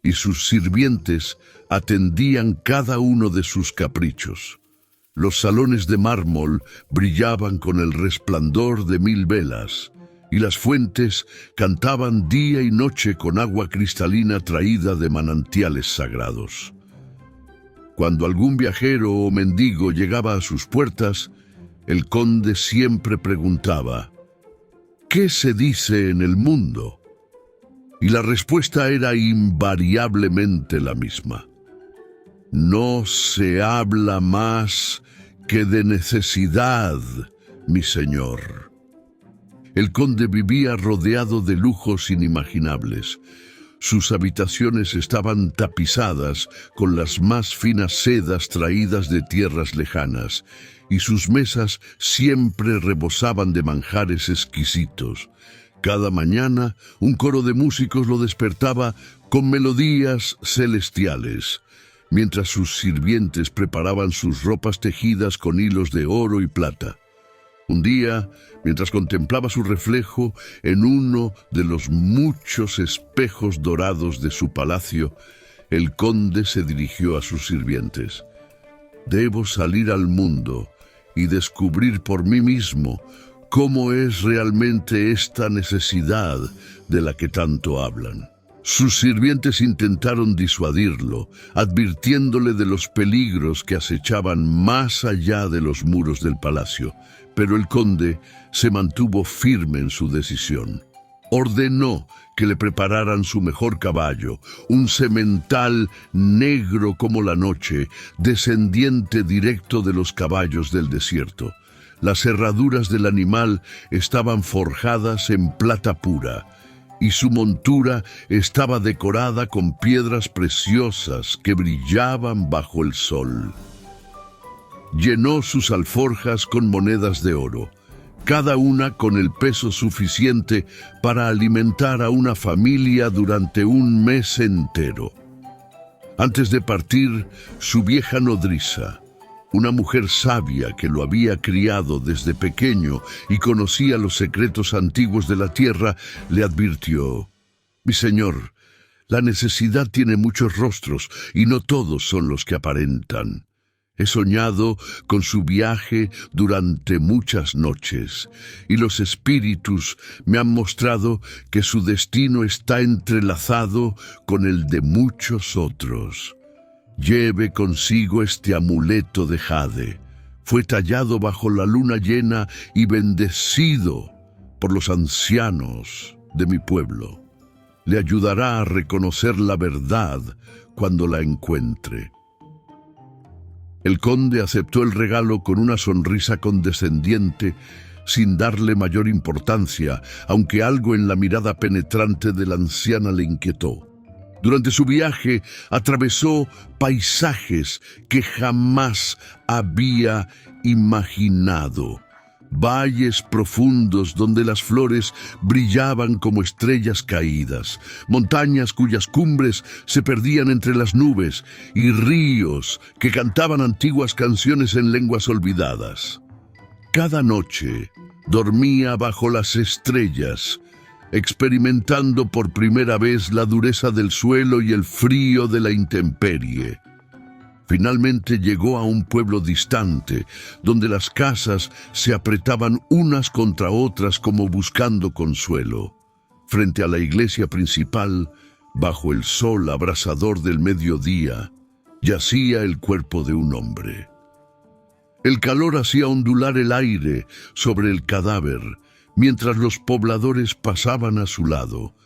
y sus sirvientes atendían cada uno de sus caprichos. Los salones de mármol brillaban con el resplandor de 1000 velas, y las fuentes cantaban día y noche con agua cristalina traída de manantiales sagrados. Cuando algún viajero o mendigo llegaba a sus puertas, el conde siempre preguntaba: ¿qué se dice en el mundo? Y la respuesta era invariablemente la misma: no se habla más que de necesidad, mi señor. El conde vivía rodeado de lujos inimaginables. Sus habitaciones estaban tapizadas con las más finas sedas traídas de tierras lejanas, y sus mesas siempre rebosaban de manjares exquisitos. Cada mañana, un coro de músicos lo despertaba con melodías celestiales, mientras sus sirvientes preparaban sus ropas tejidas con hilos de oro y plata. Un día, mientras contemplaba su reflejo en uno de los muchos espejos dorados de su palacio, el conde se dirigió a sus sirvientes. Debo salir al mundo y descubrir por mí mismo cómo es realmente esta necesidad de la que tanto hablan. Sus sirvientes intentaron disuadirlo, advirtiéndole de los peligros que acechaban más allá de los muros del palacio, pero el conde se mantuvo firme en su decisión. Ordenó que le prepararan su mejor caballo, un semental negro como la noche, descendiente directo de los caballos del desierto. Las herraduras del animal estaban forjadas en plata pura, y su montura estaba decorada con piedras preciosas que brillaban bajo el sol. Llenó sus alforjas con monedas de oro, cada una con el peso suficiente para alimentar a una familia durante un mes entero. Antes de partir, su vieja nodriza, una mujer sabia que lo había criado desde pequeño y conocía los secretos antiguos de la tierra, le advirtió: «Mi señor, la necesidad tiene muchos rostros y no todos son los que aparentan. He soñado con su viaje durante muchas noches, y los espíritus me han mostrado que su destino está entrelazado con el de muchos otros. Lleve consigo este amuleto de jade. Fue tallado bajo la luna llena y bendecido por los ancianos de mi pueblo. Le ayudará a reconocer la verdad cuando la encuentre». El conde aceptó el regalo con una sonrisa condescendiente, sin darle mayor importancia, aunque algo en la mirada penetrante de la anciana le inquietó. Durante su viaje atravesó paisajes que jamás había imaginado. valles profundos donde las flores brillaban como estrellas caídas, montañas cuyas cumbres se perdían entre las nubes y ríos que cantaban antiguas canciones en lenguas olvidadas. Cada noche dormía bajo las estrellas, experimentando por primera vez la dureza del suelo y el frío de la intemperie. Finalmente llegó a un pueblo distante, donde las casas se apretaban unas contra otras como buscando consuelo. Frente a la iglesia principal, bajo el sol abrasador del mediodía, yacía el cuerpo de un hombre. El calor hacía ondular el aire sobre el cadáver, mientras los pobladores pasaban a su lado,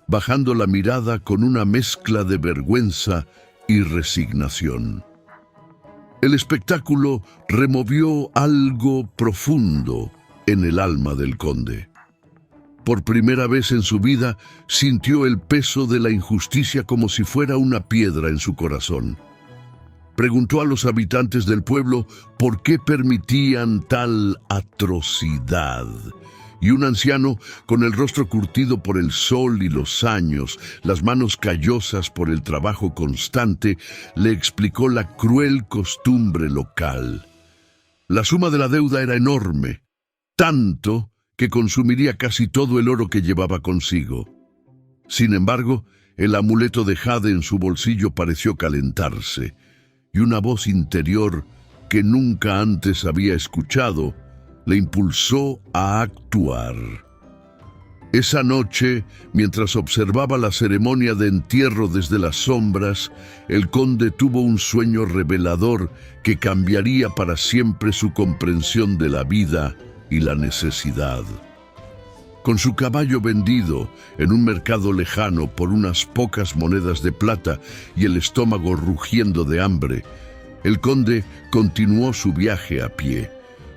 bajando la mirada con una mezcla de vergüenza y resignación. El espectáculo removió algo profundo en el alma del conde. Por primera vez en su vida sintió el peso de la injusticia como si fuera una piedra en su corazón. Preguntó a los habitantes del pueblo por qué permitían tal atrocidad. Y un anciano, con el rostro curtido por el sol y los años, las manos callosas por el trabajo constante, le explicó la cruel costumbre local. La suma de la deuda era enorme, tanto que consumiría casi todo el oro que llevaba consigo. Sin embargo, el amuleto de jade en su bolsillo pareció calentarse, y una voz interior que nunca antes había escuchado le impulsó a actuar. Esa noche, mientras observaba la ceremonia de entierro desde las sombras, el conde tuvo un sueño revelador que cambiaría para siempre su comprensión de la vida y la necesidad. Con su caballo vendido en un mercado lejano por unas pocas monedas de plata y el estómago rugiendo de hambre, el conde continuó su viaje a pie.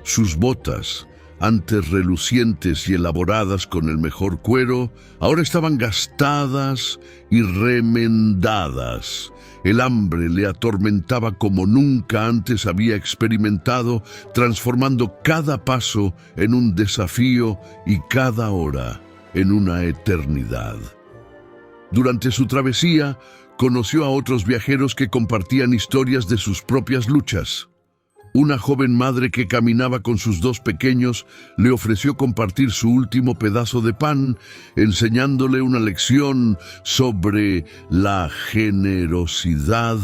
Sus botas, antes relucientes y elaboradas con el mejor cuero, ahora estaban gastadas y remendadas. El hambre le atormentaba como nunca antes había experimentado, transformando cada paso en un desafío y cada hora en una eternidad. Durante su travesía, conoció a otros viajeros que compartían historias de sus propias luchas. Una joven madre que caminaba con sus dos pequeños le ofreció compartir su último pedazo de pan, enseñándole una lección sobre la generosidad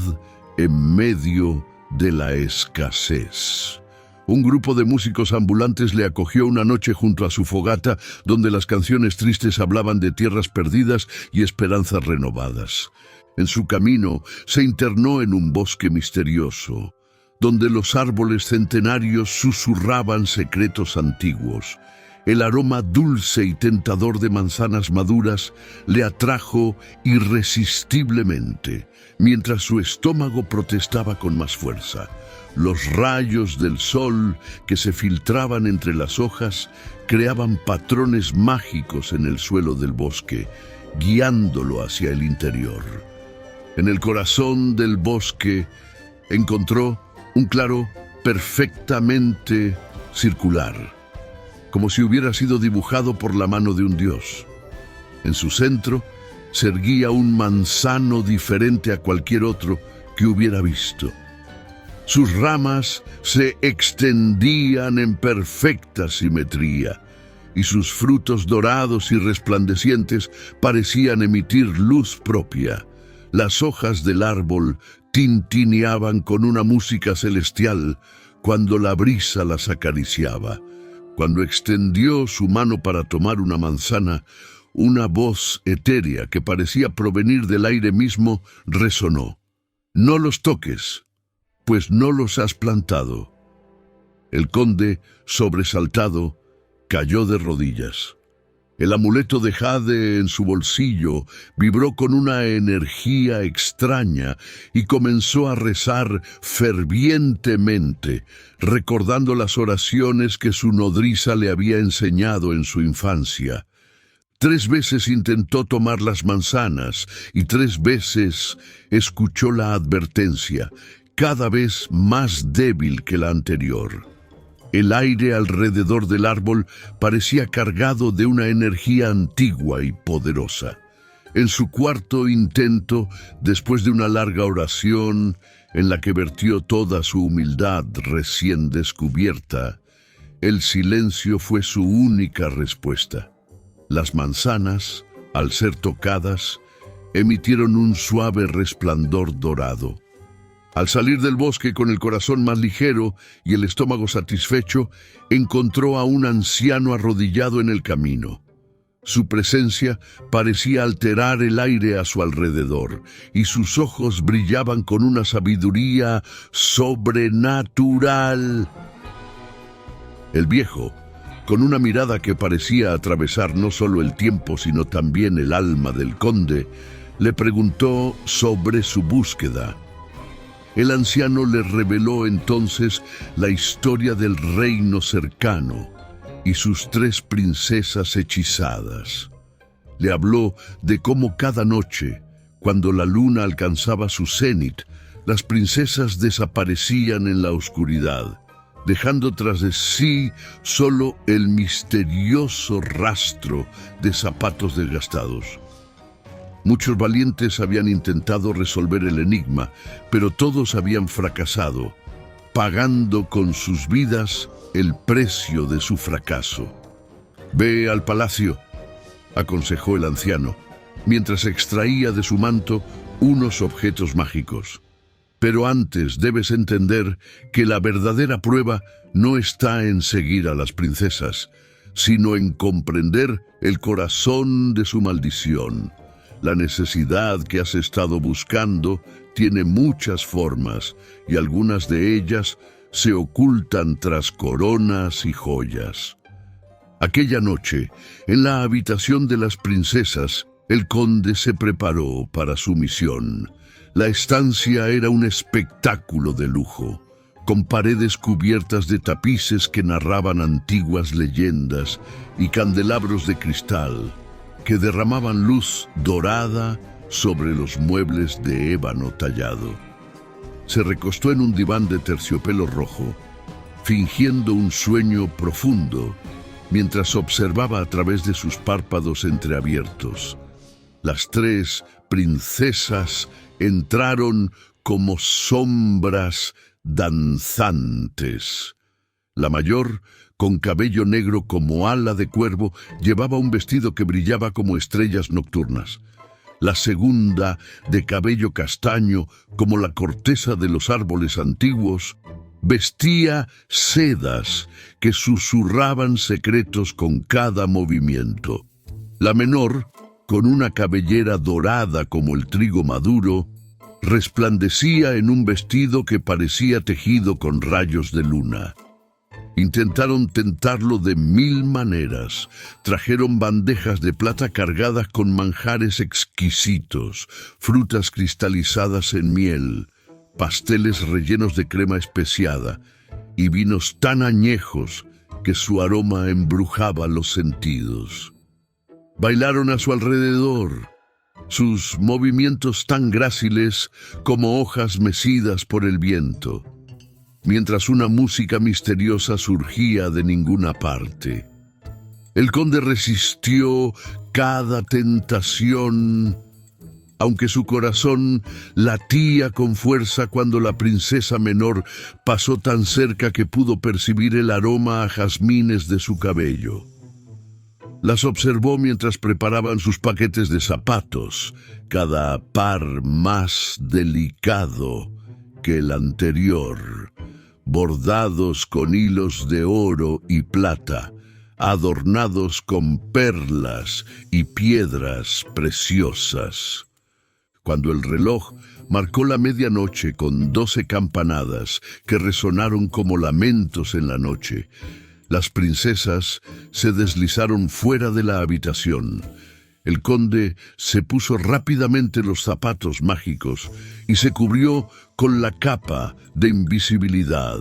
en medio de la escasez. Un grupo de músicos ambulantes le acogió una noche junto a su fogata, donde las canciones tristes hablaban de tierras perdidas y esperanzas renovadas. En su camino se internó en un bosque misterioso, donde los árboles centenarios susurraban secretos antiguos. El aroma dulce y tentador de manzanas maduras le atrajo irresistiblemente, mientras su estómago protestaba con más fuerza. Los rayos del sol que se filtraban entre las hojas creaban patrones mágicos en el suelo del bosque, guiándolo hacia el interior. En el corazón del bosque encontró un claro perfectamente circular, como si hubiera sido dibujado por la mano de un dios. En su centro se erguía un manzano diferente a cualquier otro que hubiera visto. Sus ramas se extendían en perfecta simetría, y sus frutos dorados y resplandecientes parecían emitir luz propia. Las hojas del árbol tintineaban con una música celestial cuando la brisa las acariciaba. Cuando extendió su mano para tomar una manzana, una voz etérea que parecía provenir del aire mismo resonó. «No los toques, pues no los has plantado». El conde, sobresaltado, cayó de rodillas. El amuleto de jade en su bolsillo vibró con una energía extraña y comenzó a rezar fervientemente, recordando las oraciones que su nodriza le había enseñado en su infancia. 3 veces intentó tomar las manzanas y 3 veces escuchó la advertencia, cada vez más débil que la anterior. El aire alrededor del árbol parecía cargado de una energía antigua y poderosa. En su cuarto intento, después de una larga oración en la que vertió toda su humildad recién descubierta, el silencio fue su única respuesta. Las manzanas, al ser tocadas, emitieron un suave resplandor dorado. Al salir del bosque con el corazón más ligero y el estómago satisfecho, encontró a un anciano arrodillado en el camino. Su presencia parecía alterar el aire a su alrededor, y sus ojos brillaban con una sabiduría sobrenatural. El viejo, con una mirada que parecía atravesar no solo el tiempo sino también el alma del conde, le preguntó sobre su búsqueda. El anciano le reveló entonces la historia del reino cercano y sus 3 princesas hechizadas. Le habló de cómo cada noche, cuando la luna alcanzaba su cenit, las princesas desaparecían en la oscuridad, dejando tras de sí solo el misterioso rastro de zapatos desgastados. Muchos valientes habían intentado resolver el enigma, pero todos habían fracasado, pagando con sus vidas el precio de su fracaso. «Ve al palacio», aconsejó el anciano, mientras extraía de su manto unos objetos mágicos. «Pero antes debes entender que la verdadera prueba no está en seguir a las princesas, sino en comprender el corazón de su maldición. La necesidad que has estado buscando tiene muchas formas y algunas de ellas se ocultan tras coronas y joyas». Aquella noche, en la habitación de las princesas, el conde se preparó para su misión. La estancia era un espectáculo de lujo, con paredes cubiertas de tapices que narraban antiguas leyendas y candelabros de cristal que derramaban luz dorada sobre los muebles de ébano tallado. Se recostó en un diván de terciopelo rojo, fingiendo un sueño profundo, mientras observaba a través de sus párpados entreabiertos. Las 3 princesas entraron como sombras danzantes. La mayor, con cabello negro como ala de cuervo, llevaba un vestido que brillaba como estrellas nocturnas. La segunda, de cabello castaño como la corteza de los árboles antiguos, vestía sedas que susurraban secretos con cada movimiento. La menor, con una cabellera dorada como el trigo maduro, resplandecía en un vestido que parecía tejido con rayos de luna. Intentaron tentarlo de 1000 maneras. Trajeron bandejas de plata cargadas con manjares exquisitos, frutas cristalizadas en miel, pasteles rellenos de crema especiada y vinos tan añejos que su aroma embrujaba los sentidos. Bailaron a su alrededor, sus movimientos tan gráciles como hojas mecidas por el viento, mientras una música misteriosa surgía de ninguna parte. El conde resistió cada tentación, aunque su corazón latía con fuerza cuando la princesa menor pasó tan cerca que pudo percibir el aroma a jazmines de su cabello. Las observó mientras preparaban sus paquetes de zapatos, cada par más delicado que el anterior, bordados con hilos de oro y plata, adornados con perlas y piedras preciosas. Cuando el reloj marcó la medianoche con 12 campanadas que resonaron como lamentos en la noche, las princesas se deslizaron fuera de la habitación. El conde se puso rápidamente los zapatos mágicos y se cubrió con la capa de invisibilidad.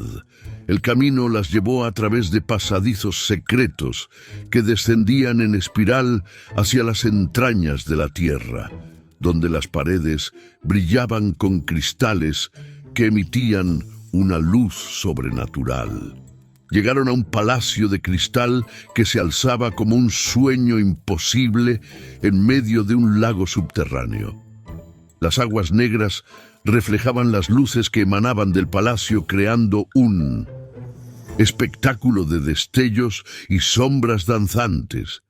El camino las llevó a través de pasadizos secretos que descendían en espiral hacia las entrañas de la tierra, donde las paredes brillaban con cristales que emitían una luz sobrenatural. Llegaron a un palacio de cristal que se alzaba como un sueño imposible en medio de un lago subterráneo. Las aguas negras reflejaban las luces que emanaban del palacio, creando un espectáculo de destellos y sombras danzantes.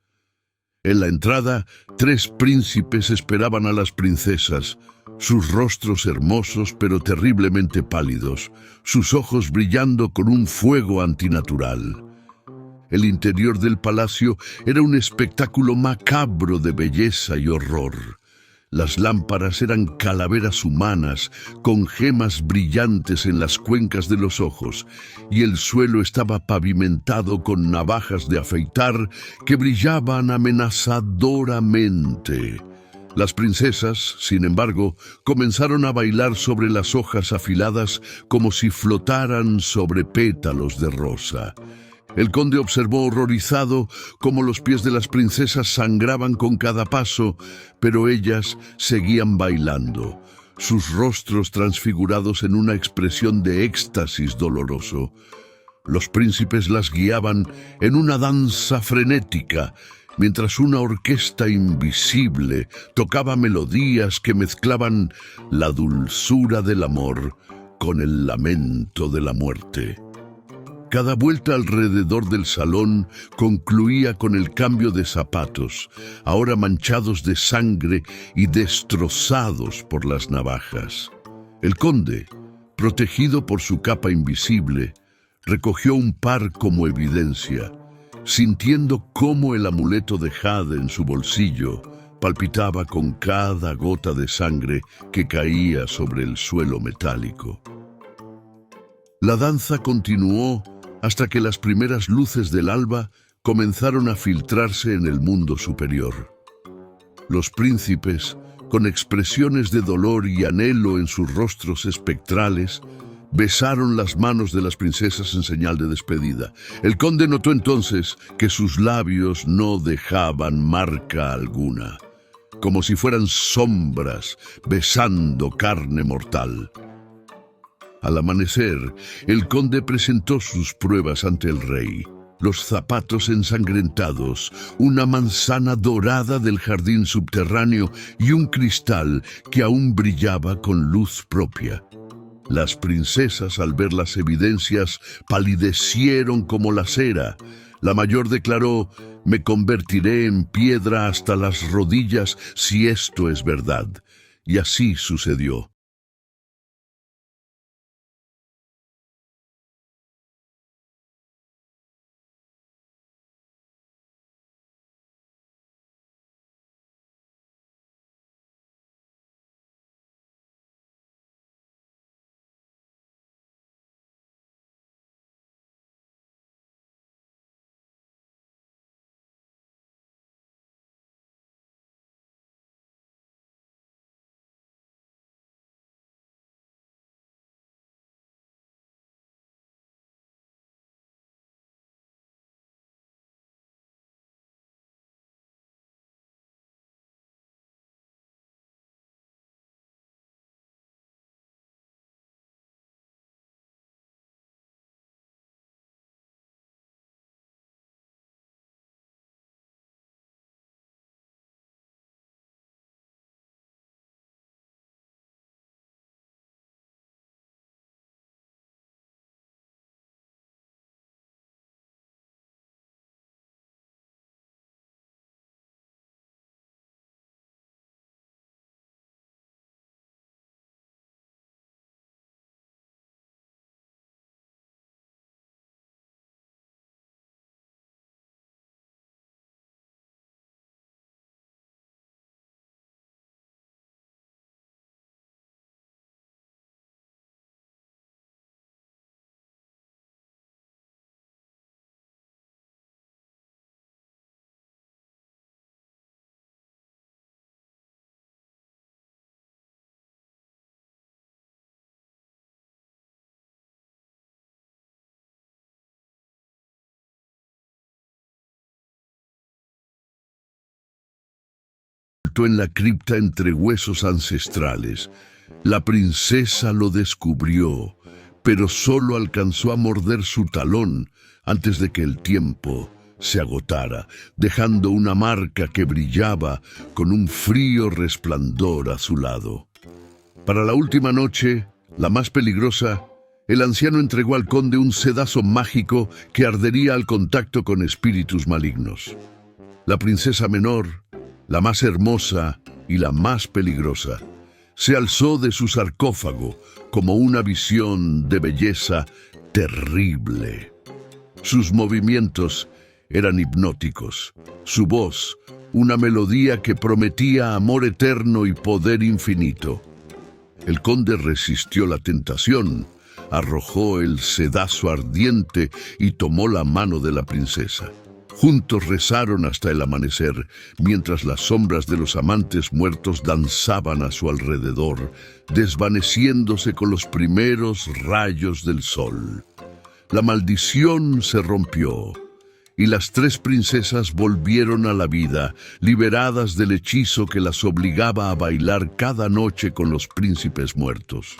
En la entrada, 3 príncipes esperaban a las princesas, sus rostros hermosos pero terriblemente pálidos, sus ojos brillando con un fuego antinatural. El interior del palacio era un espectáculo macabro de belleza y horror. Las lámparas eran calaveras humanas con gemas brillantes en las cuencas de los ojos, y el suelo estaba pavimentado con navajas de afeitar que brillaban amenazadoramente. Las princesas, sin embargo, comenzaron a bailar sobre las hojas afiladas como si flotaran sobre pétalos de rosa. El conde observó horrorizado cómo los pies de las princesas sangraban con cada paso, pero ellas seguían bailando, sus rostros transfigurados en una expresión de éxtasis doloroso. Los príncipes las guiaban en una danza frenética, mientras una orquesta invisible tocaba melodías que mezclaban la dulzura del amor con el lamento de la muerte. Cada vuelta alrededor del salón concluía con el cambio de zapatos, ahora manchados de sangre y destrozados por las navajas. El conde, protegido por su capa invisible, recogió un par como evidencia, sintiendo cómo el amuleto de jade en su bolsillo palpitaba con cada gota de sangre que caía sobre el suelo metálico. La danza continuó hasta que las primeras luces del alba comenzaron a filtrarse en el mundo superior. Los príncipes, con expresiones de dolor y anhelo en sus rostros espectrales, besaron las manos de las princesas en señal de despedida. El conde notó entonces que sus labios no dejaban marca alguna, como si fueran sombras besando carne mortal. Al amanecer, el conde presentó sus pruebas ante el rey: los zapatos ensangrentados, una manzana dorada del jardín subterráneo y un cristal que aún brillaba con luz propia. Las princesas, al ver las evidencias, palidecieron como la cera. La mayor declaró: «Me convertiré en piedra hasta las rodillas si esto es verdad». Y así sucedió. En la cripta entre huesos ancestrales. La princesa lo descubrió, pero solo alcanzó a morder su talón, antes de que el tiempo se agotara, dejando una marca que brillaba con un frío resplandor a su lado. Para la última noche, la más peligrosa, el anciano entregó al conde un sedazo mágico que ardería al contacto con espíritus malignos. La princesa menor, la más hermosa y la más peligrosa, se alzó de su sarcófago como una visión de belleza terrible. Sus movimientos eran hipnóticos, su voz una melodía que prometía amor eterno y poder infinito. El conde resistió la tentación, arrojó el sedazo ardiente y tomó la mano de la princesa. Juntos rezaron hasta el amanecer, mientras las sombras de los amantes muertos danzaban a su alrededor, desvaneciéndose con los primeros rayos del sol. La maldición se rompió, y las tres princesas volvieron a la vida, liberadas del hechizo que las obligaba a bailar cada noche con los príncipes muertos.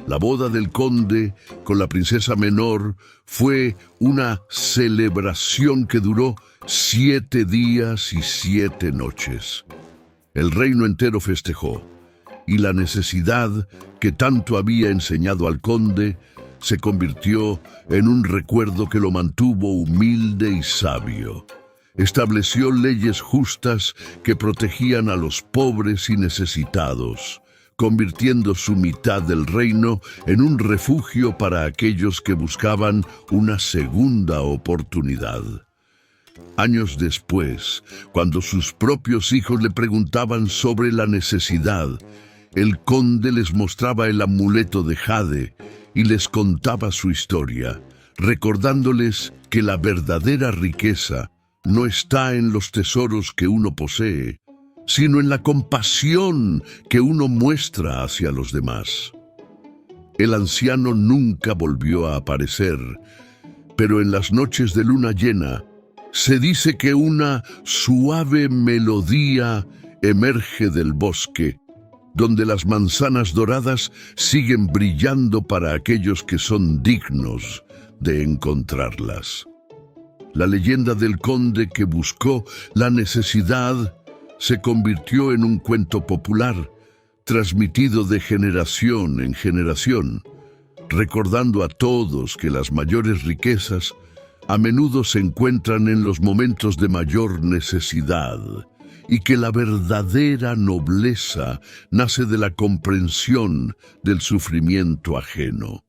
La boda del conde con la princesa menor fue una celebración que duró 7 días y 7 noches. El reino entero festejó, y la necesidad que tanto había enseñado al conde se convirtió en un recuerdo que lo mantuvo humilde y sabio. Estableció leyes justas que protegían a los pobres y necesitados, convirtiendo su mitad del reino en un refugio para aquellos que buscaban una segunda oportunidad. Años después, cuando sus propios hijos le preguntaban sobre la necesidad, el conde les mostraba el amuleto de jade y les contaba su historia, recordándoles que la verdadera riqueza no está en los tesoros que uno posee, sino en la compasión que uno muestra hacia los demás. El anciano nunca volvió a aparecer, pero en las noches de luna llena se dice que una suave melodía emerge del bosque, donde las manzanas doradas siguen brillando para aquellos que son dignos de encontrarlas. La leyenda del conde que buscó la necesidad se convirtió en un cuento popular, transmitido de generación en generación, recordando a todos que las mayores riquezas a menudo se encuentran en los momentos de mayor necesidad, y que la verdadera nobleza nace de la comprensión del sufrimiento ajeno.